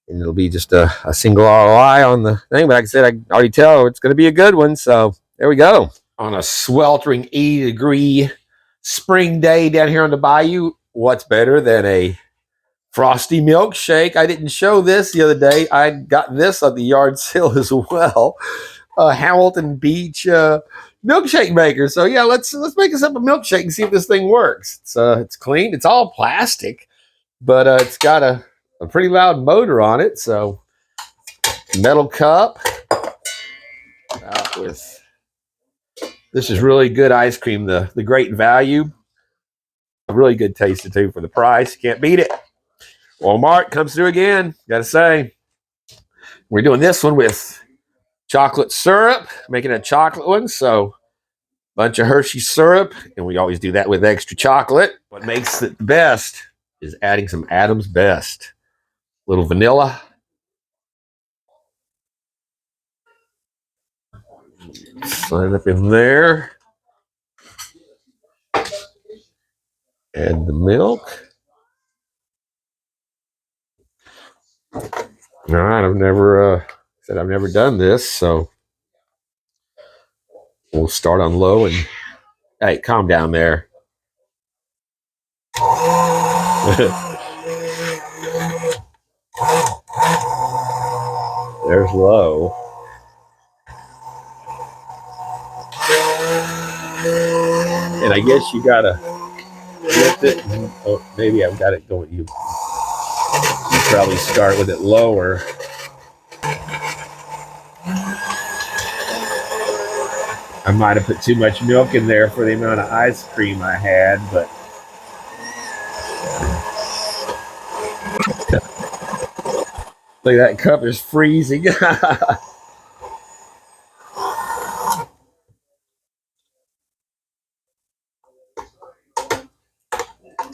A: and it'll be just a single ROI on the thing. But like I said, I already tell it's going to be a good one. So there we go. On a sweltering 80-degree spring day down here on the bayou, what's better than a frosty milkshake? I didn't show this the other day. I got this on the yard sale as well. Hamilton Beach milkshake maker. So yeah, let's make us up a milkshake and see if this thing works. It's clean. It's all plastic, but it's got a pretty loud motor on it. So metal cup out with. This is really good ice cream. The Great Value. A really good taste too for the price. Can't beat it. Walmart comes through again. Gotta say. We're doing this one with chocolate syrup, making a chocolate one. So bunch of Hershey syrup, and we always do that with extra chocolate. What makes it the best is adding some Adam's Best. A little vanilla. Slide it up in there. Add the milk. All right, I've never done this, so we'll start on low and hey, calm down there. There's low. And I guess you gotta lift it. Oh, maybe I've got it going. You probably start with it lower. I might have put too much milk in there for the amount of ice cream I had, but look, that cup is freezing.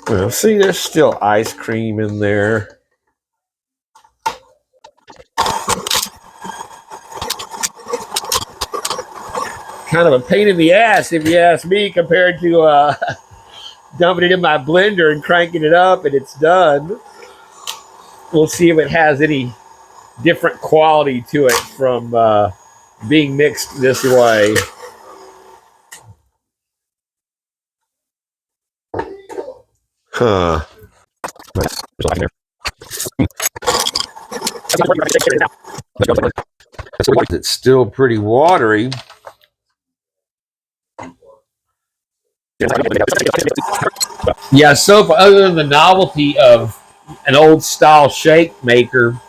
A: Well, see, there's still ice cream in there. Kind of a pain in the ass, if you ask me, compared to dumping it in my blender and cranking it up and it's done. We'll see if it has any different quality to it from being mixed this way. Huh. It's still pretty watery. Yeah, so other than the novelty of an old style shake maker,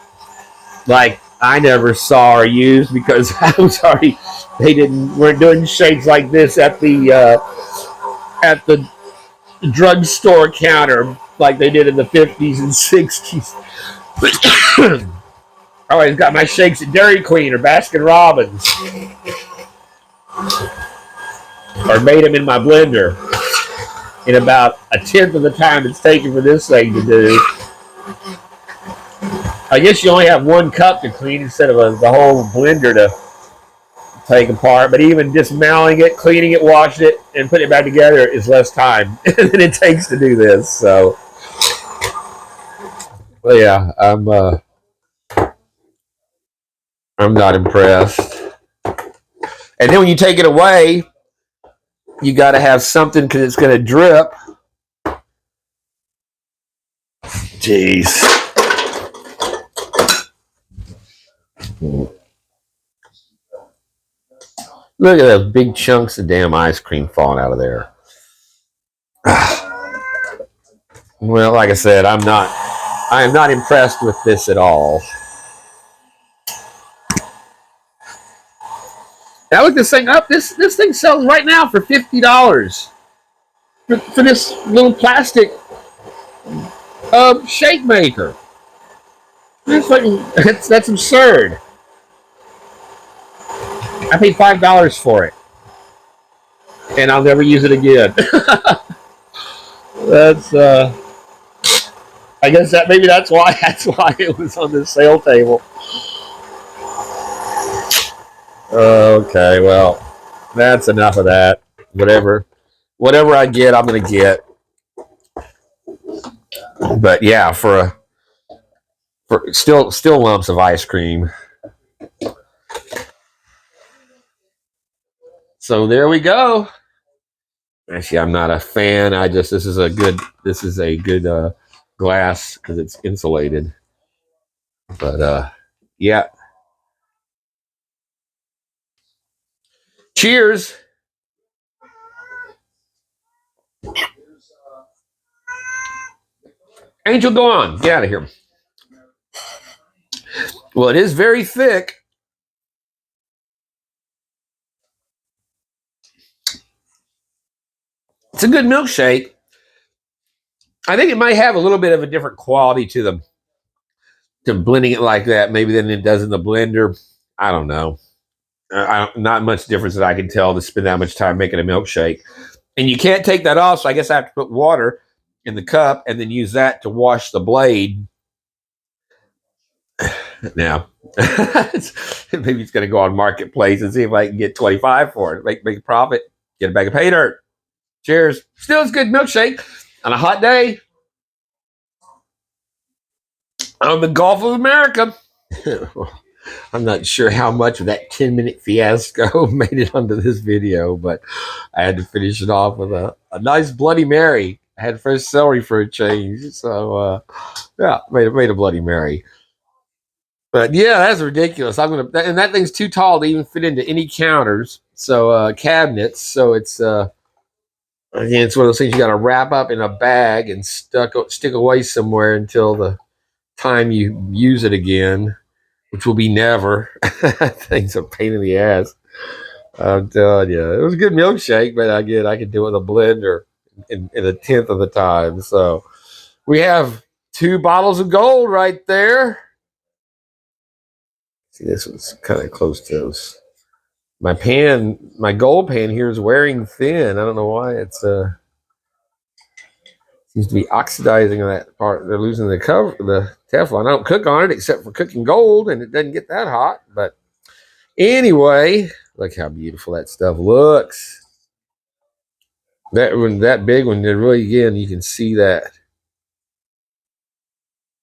A: like I never saw or used because I was already weren't doing shakes like this at the drugstore counter like they did in the 50s and 60s. I always got my shakes at Dairy Queen or Baskin Robbins, or made them in my blender in about a tenth of the time it's taken for this thing to do. I guess you only have one cup to clean instead of the whole blender to take apart. But even dismantling it, cleaning it, washing it, and putting it back together is less time than it takes to do this. So, well, yeah, I'm not impressed. And then when you take it away, you got to have something because it's going to drip. Jeez. Look at those big chunks of damn ice cream falling out of there. Well, like I said, I am not impressed with this at all. I looked this thing up. This thing sells right now for $50 for this little plastic shake maker. That's absurd. I paid $5 for it, and I'll never use it again. That's I guess maybe that's why it was on the sale table. Okay, well, that's enough of that. Whatever I get, I'm gonna get. But yeah, for still lumps of ice cream. So there we go. Actually, I'm not a fan. This is a good glass because it's insulated. But yeah. Cheers. Angel, go on. Get out of here. Well, it is very thick. It's a good milkshake. I think it might have a little bit of a different quality to to blending it like that, maybe than it does in the blender. I don't know. Not much difference that I can tell to spend that much time making a milkshake. And you can't take that off, so I guess I have to put water in the cup and then use that to wash the blade. Now, maybe it's going to go on Marketplace and see if I can get 25 for it. Make a profit, get a bag of Paydirt. Cheers. Still, it's good milkshake on a hot day on the Gulf of America. I'm not sure how much of that 10-minute fiasco made it onto this video, but I had to finish it off with a nice Bloody Mary. I had fresh celery for a change, so yeah, made a Bloody Mary. But yeah, that's ridiculous. And that thing's too tall to even fit into any counters, so cabinets. So it's again, it's one of those things you got to wrap up in a bag and stick away somewhere until the time you use it again, which will be never. That thing's a pain in the ass. I'm telling you, it was a good milkshake, but again, I could do it with a blender in a tenth of the time. So we have 2 bottles of gold right there. See, this one's kind of close to us. My gold pan here is wearing thin. I don't know why. It's seems to be oxidizing on that part. They're losing the Teflon. I don't cook on it except for cooking gold, and it doesn't get that hot. But anyway, look how beautiful that stuff looks. That big one, really, again, you can see that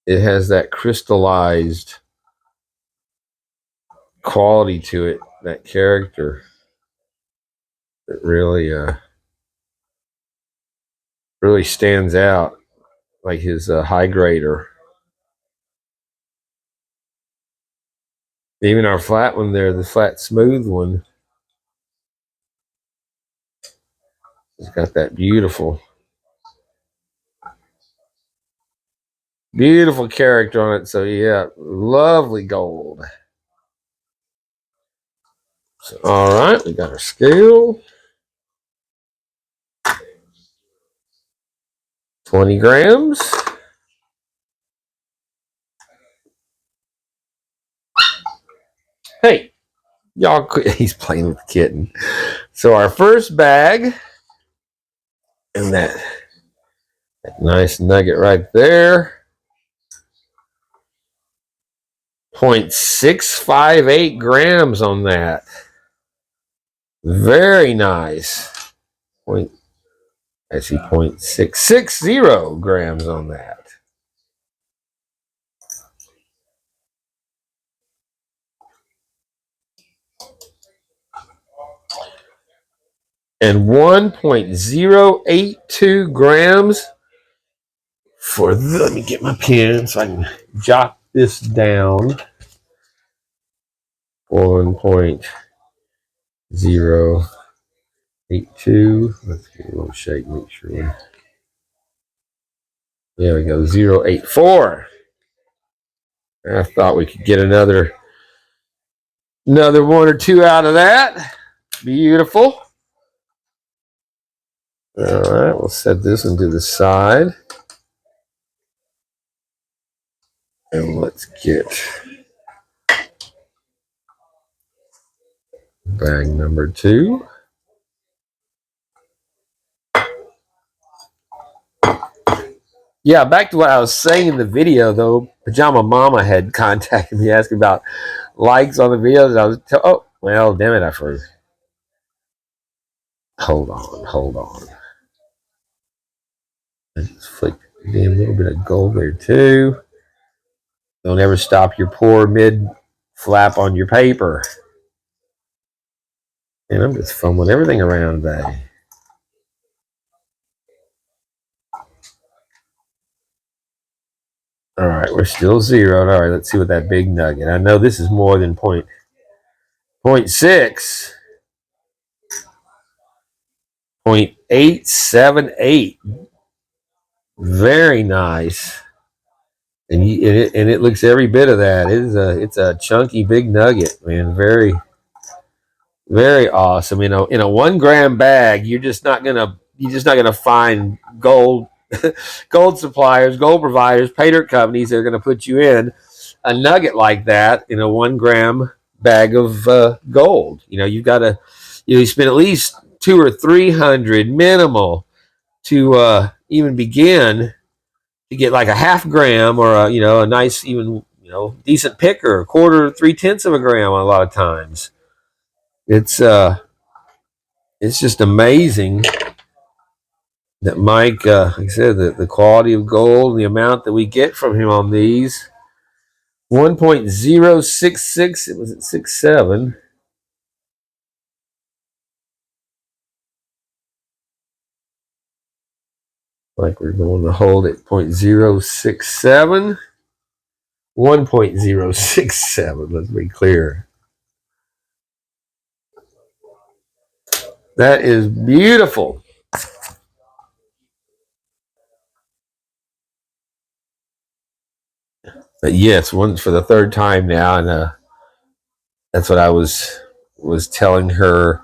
A: it has that crystallized quality to it, that character. It really stands out, like his high grader. Even our flat one there, the flat smooth one, it's got that beautiful character on it. So yeah, lovely gold. So, all right, we got our scale. 20 grams. Hey, y'all quit. He's playing with the kitten. So our first bag, and that nice nugget right there. 0.658 grams on that. Very nice. I see 0.660 grams on that. And 1.082 grams for let me get my pen so I can jot this down. 1.082. Let's get a little shake, make sure. There we go, 0.84. I thought we could get another 1 or 2 out of that. Beautiful. All right, we'll set this one to the side. And let's get bag number 2. Yeah, back to what I was saying in the video, though. Pajama Mama had contacted me asking about likes on the videos. And I was oh, well, damn it, I forgot. Hold on. I just flicked a little bit of gold there, too. Don't ever stop your pour mid flap on your paper. And I'm just fumbling everything around today. All right, we're still zeroed. All right, let's see what that big nugget. I know this is more than 0.6. 0.878. Very nice. And it looks every bit of that. It's a chunky big nugget, man. Very, very awesome. You know, in a 1 gram bag, you're just not gonna find gold suppliers, gold providers, Paydirt companies that are gonna put you in a nugget like that in a 1 gram bag of gold. You've got to, you spend at least 200 or 300 minimal to even begin to get like a half gram or a nice even decent picker, a quarter, 3/10 of a gram. A lot of times, it's just amazing that Mike, like I said, the quality of gold, the amount that we get from him on these. 1.066, it was at 6.7. Like we're going to hold at 0.067. 1.067, let's be clear. That is beautiful. But yes, one for the third time now, and that's what I was telling her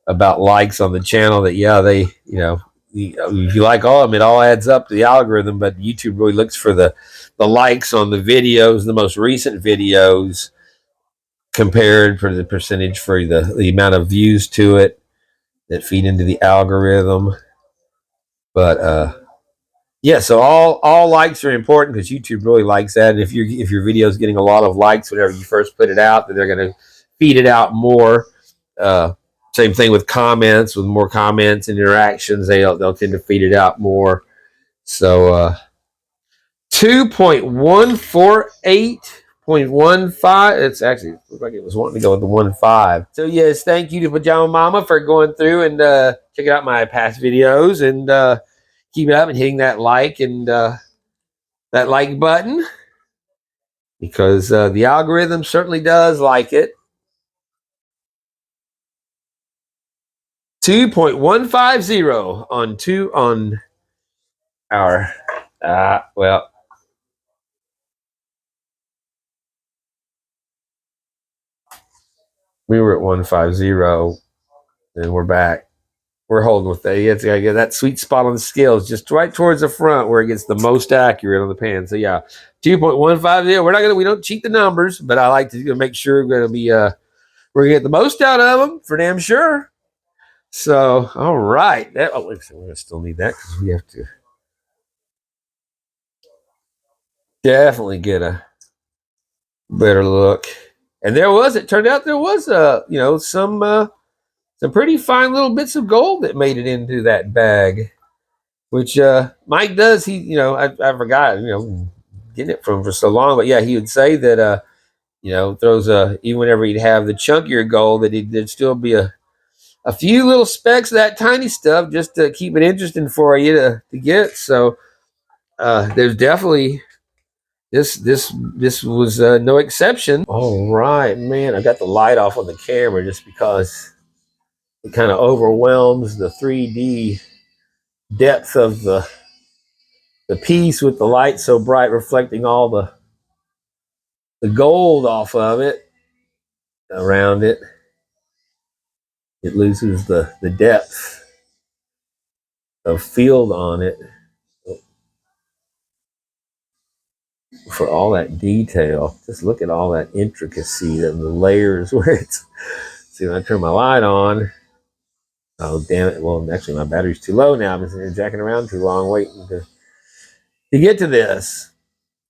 A: about likes on the channel. That they if you like all of them, it all adds up to the algorithm. But YouTube really looks for the likes on the videos, the most recent videos, compared for the percentage for the amount of views to it that feed into the algorithm. But yeah, so all likes are important because YouTube really likes that. And if your video is getting a lot of likes whenever you first put it out, then they're going to feed it out more. Same thing with comments. With more comments and interactions, they'll tend to feed it out more. So 2.148.15. It's actually looked like it was wanting to go with the 1.5. So yes, thank you to Pajama Mama for going through and checking out my past videos and keep it up and hitting that like and that like button because the algorithm certainly does like it. 2.150 on our well. We were at 150 and we're back. We're holding with that. It's gotta get that sweet spot on the scales just right towards the front where it gets the most accurate on the pan. So yeah, 2.150. We don't cheat the numbers, but I like to make sure we're gonna be we're gonna get the most out of them for damn sure. So all right, we're gonna still need that because we have to definitely get a better look. And it turned out there was some pretty fine little bits of gold that made it into that bag, which Mike does. I forgot, getting it from for so long, but yeah, he would say that, throws even whenever he'd have the chunkier gold, that there'd still be a few little specks of that tiny stuff just to keep it interesting for you to get. So there's definitely this was no exception. All right, man, I got the light off on the camera just because it kind of overwhelms the 3D depth of the piece with the light so bright, reflecting all the gold off of it around it. It loses the depth of field on it for all that detail. Just look at all that intricacy and the layers where it's. See, when I turn my light on, oh damn it! Well, actually, my battery's too low now. I've been sitting here jacking around too long waiting to get to this.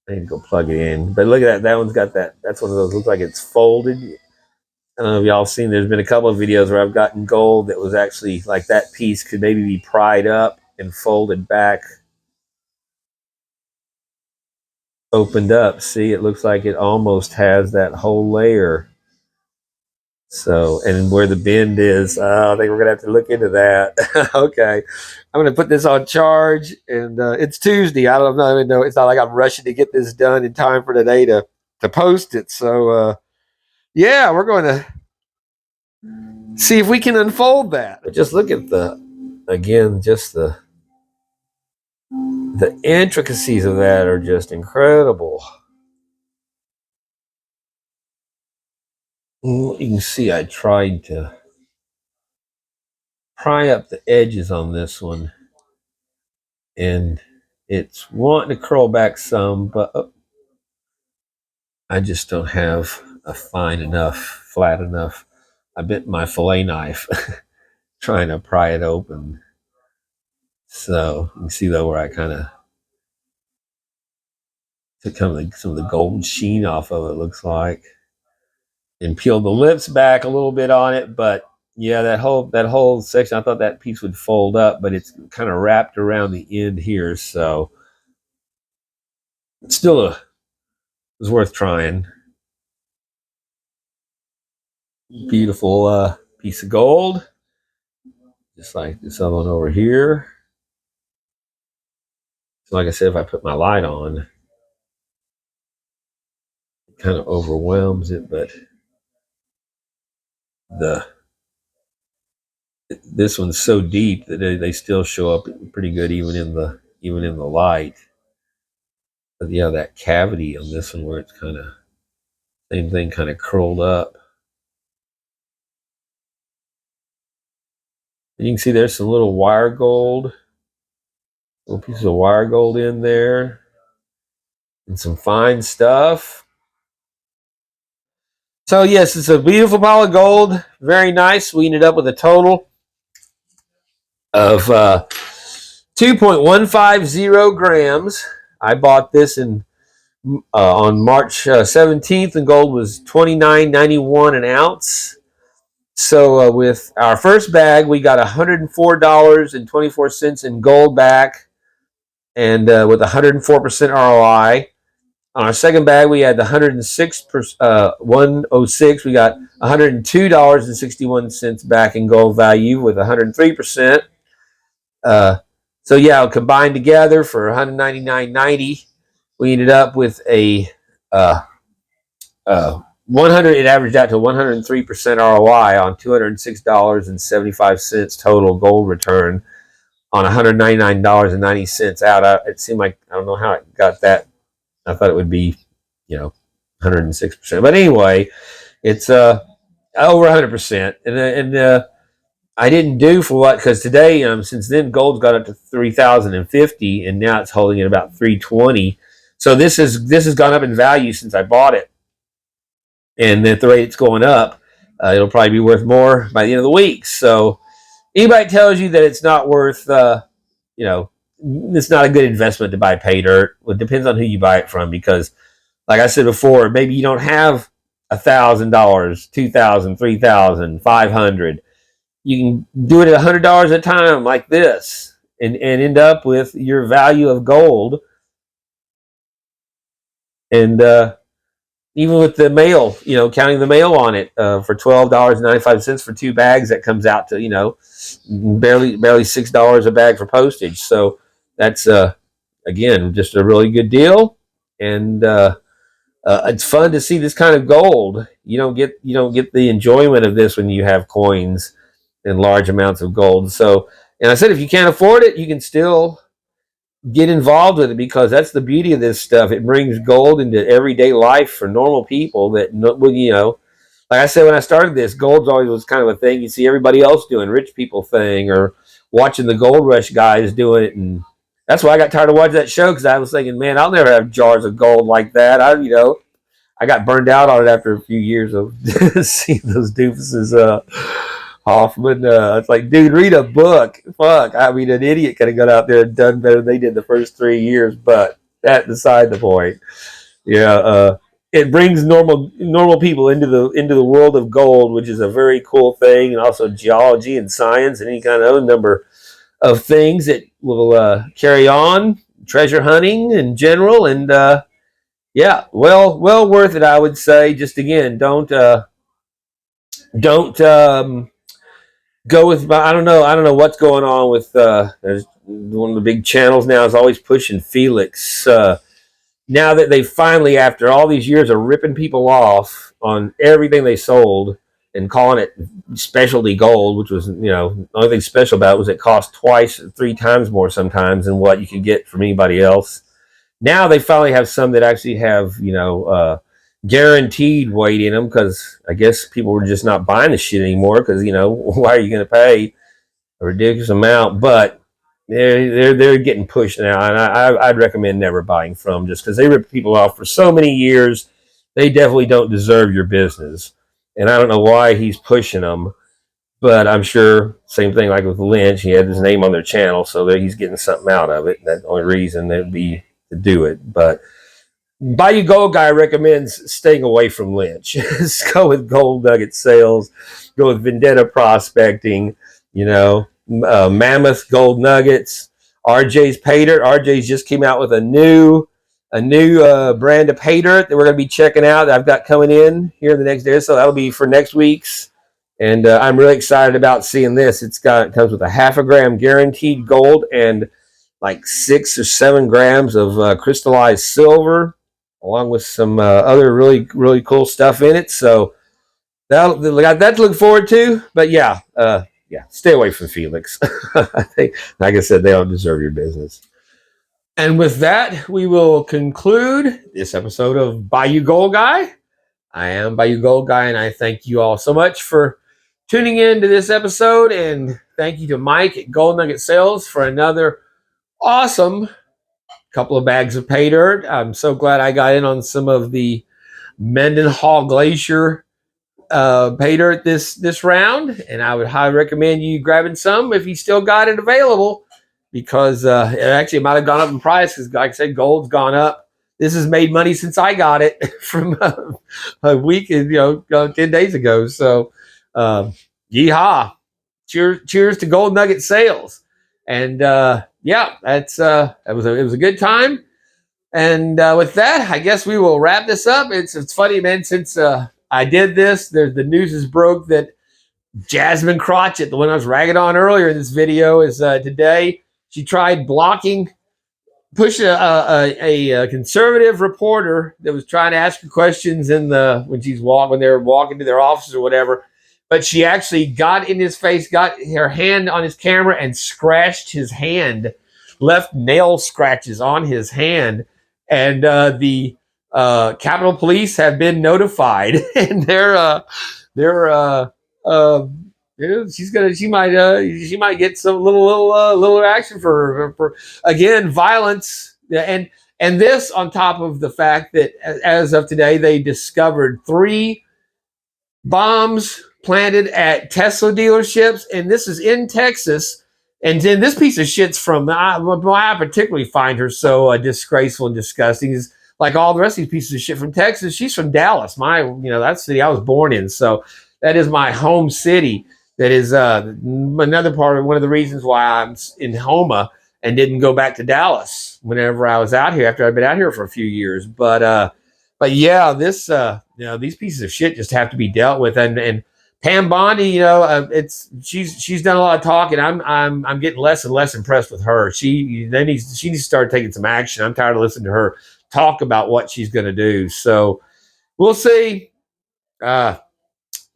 A: I need to go plug it in. But look at that. That one's got that. That's one of those. Looks like it's folded. I don't know if y'all seen. There's been a couple of videos where I've gotten gold that was actually like that piece could maybe be pried up and folded back, opened up. See, it looks like it almost has that whole layer. So, and where the bend is, I think we're gonna have to look into that. Okay, I'm gonna put this on charge, and it's Tuesday. I don't know. It's not like I'm rushing to get this done in time for today to post it. So, yeah, we're going to see if we can unfold that. But just look at the intricacies of that are just incredible. You can see I tried to pry up the edges on this one, and it's wanting to curl back some, but I just don't have a fine enough, flat enough. I bit my fillet knife trying to pry it open. So you can see though where I kind of took some of the gold sheen off of it, looks like, and peeled the lips back a little bit on it. But yeah, that whole section, I thought that piece would fold up, but it's kind of wrapped around the end here. So it's still it was worth trying. Beautiful piece of gold, just like this other one over here. So like I said, if I put my light on, it kind of overwhelms it, but this one's so deep that they still show up pretty good even in the light. But yeah, that cavity on this one where it's kind of same thing, kind of curled up. And you can see there's some little wire gold, little pieces of wire gold in there, and some fine stuff. So yes, it's a beautiful pile of gold. Very nice. We ended up with a total of 2.150 grams. I bought this on March 17th, and gold was $29.91 an ounce. So with our first bag, we got $104.24 in gold back, and with 104% ROI. On our second bag, we had the 106, we got $102.61 back in gold value with 103%. So yeah, combined together for $199.90, we ended up with a 100. It averaged out to 103% ROI on $206.75 total gold return on $199.90 out. It seemed like, I don't know how it got that. I thought it would be, 106%. But anyway, it's over 100%. And I didn't do for what, because today, since then, gold's got up to 3,050, and now it's holding at about 320. So this has gone up in value since I bought it, and at the rate it's going up, it'll probably be worth more by the end of the week. So anybody tells you that it's not worth, it's not a good investment to buy Paydirt. Well, it depends on who you buy it from, because, like I said before, maybe you don't have $1,000, $2,000, $3,000, $500. You can do it at $100 at a time, like this, and end up with your value of gold. And even with the mail, counting the mail on it, for $12.95 for 2 bags, that comes out to barely $6 a bag for postage. So that's again just a really good deal, and it's fun to see this kind of gold. You don't get the enjoyment of this when you have coins in large amounts of gold. So, and I said, if you can't afford it, you can still get involved with it, because that's the beauty of this stuff. It brings gold into everyday life for normal people that, like I said, when I started this, gold always was kind of a thing you see everybody else doing, rich people thing, or watching the gold rush guys doing it. And that's why I got tired of watching that show, because I was thinking, man, I'll never have jars of gold like that. I got burned out on it after a few years of seeing those doofuses. Hoffman, it's like, dude, read a book. Fuck, I mean, an idiot could have got out there and done better than they did the first 3 years. But that beside the point. Yeah, it brings normal people into the world of gold, which is a very cool thing, and also geology and science and any kind of other number of things that will carry on treasure hunting in general. And yeah, well worth it, I would say. Just again, don't go with, I don't know what's going on with there's one of the big channels now is always pushing Felix, now that they finally, after all these years of ripping people off on everything they sold and calling it specialty gold, which was, the only thing special about it was it cost twice, 3 times more sometimes than what you could get from anybody else. Now they finally have some that actually have, guaranteed weight in them, because I guess people were just not buying the shit anymore, because, why are you going to pay a ridiculous amount? But they're getting pushed now, and I'd recommend never buying from them, just because they ripped people off for so many years they definitely don't deserve your business. And I don't know why he's pushing them, but I'm sure same thing like with Lynch. He had his name on their channel, so that he's getting something out of it. That's the only reason there'd be to do it. But Bayou Gold Guy recommends staying away from Lynch. Just go with Gold Nugget Sales. Go with Vendetta Prospecting. Mammoth Gold Nuggets. RJ's Paydirt. RJ's just came out with a new brand of Paydirt that we're going to be checking out. That I've got coming in here the next day, so that'll be for next week's. And I'm really excited about seeing this. It comes with a 0.5 gram guaranteed gold and like 6 or 7 grams of crystallized silver, along with some other really, really cool stuff in it. So that to look forward to. But yeah, stay away from Felix. I think, like I said, they don't deserve your business. And with that, we will conclude this episode of Bayou Gold Guy. I am Bayou Gold Guy, and I thank you all so much for tuning in to this episode. And thank you to Mike at Gold Nugget Sales for another awesome couple of bags of Paydirt. I'm so glad I got in on some of the Mendenhall Glacier Paydirt this round, and I would highly recommend you grabbing some if you still got it available, because it might have gone up in price, because like I said, gold's gone up. This has made money since I got it from a week, 10 days ago. So yeehaw, cheers to Gold Nugget Sales. And it was a good time. And with that, I guess we will wrap this up. It's funny, man, since I did this, the news is broke that Jasmine Crotchet, the one I was ragging on earlier in this video, is today she tried pushing a conservative reporter that was trying to ask her questions when they were walking to their offices or whatever. But she actually got in his face, got her hand on his camera, and scratched his hand, left nail scratches on his hand. And the Capitol Police have been notified, and she might get some little action for again, violence. And this on top of the fact that as of today, they discovered 3 bombs planted at Tesla dealerships, and this is in Texas. And then this piece of shit's from, I particularly find her so disgraceful and disgusting, is like all the rest of these pieces of shit from Texas. She's from Dallas, that's the city I was born in. So that is my home city. That is another part of one of the reasons why I'm in Homa and didn't go back to Dallas whenever I was out here, after I'd been out here for a few years. But yeah, this these pieces of shit just have to be dealt with. And Pam Bondi, she's done a lot of talking. I'm getting less and less impressed with her. She needs to start taking some action. I'm tired of listening to her talk about what she's going to do. So we'll see.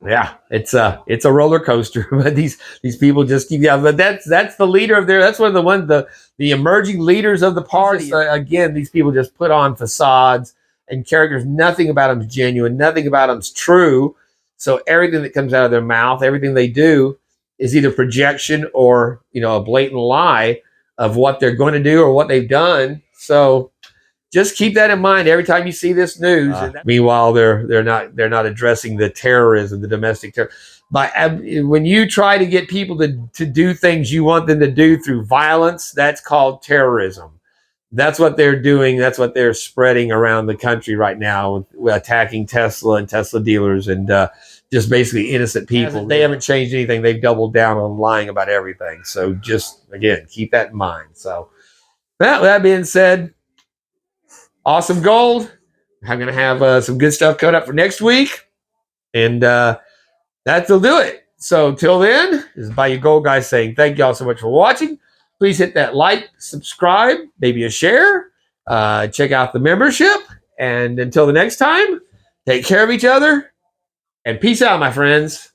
A: Yeah, it's a roller coaster. But these people just keep. Yeah, but that's the leader of that's one of the emerging leaders of the party. Again, these people just put on facades and characters. Nothing about them is genuine. Nothing about them is true. So everything that comes out of their mouth, everything they do, is either projection or a blatant lie of what they're going to do or what they've done. So just keep that in mind every time you see this news. Meanwhile, they're not addressing the terrorism, the domestic terror. When you try to get people to do things you want them to do through violence, that's called terrorism. That's what they're doing. That's what they're spreading around the country right now, with attacking Tesla and Tesla dealers and just basically innocent people. They haven't changed anything. They've doubled down on lying about everything. So just, again, keep that in mind. So that being said, awesome gold. I'm going to have some good stuff coming up for next week. And that'll do it. So till then, this is Bayou Gold Guy saying thank you all so much for watching. Please hit that like, subscribe, maybe a share. Check out the membership. And until the next time, take care of each other. And peace out, my friends.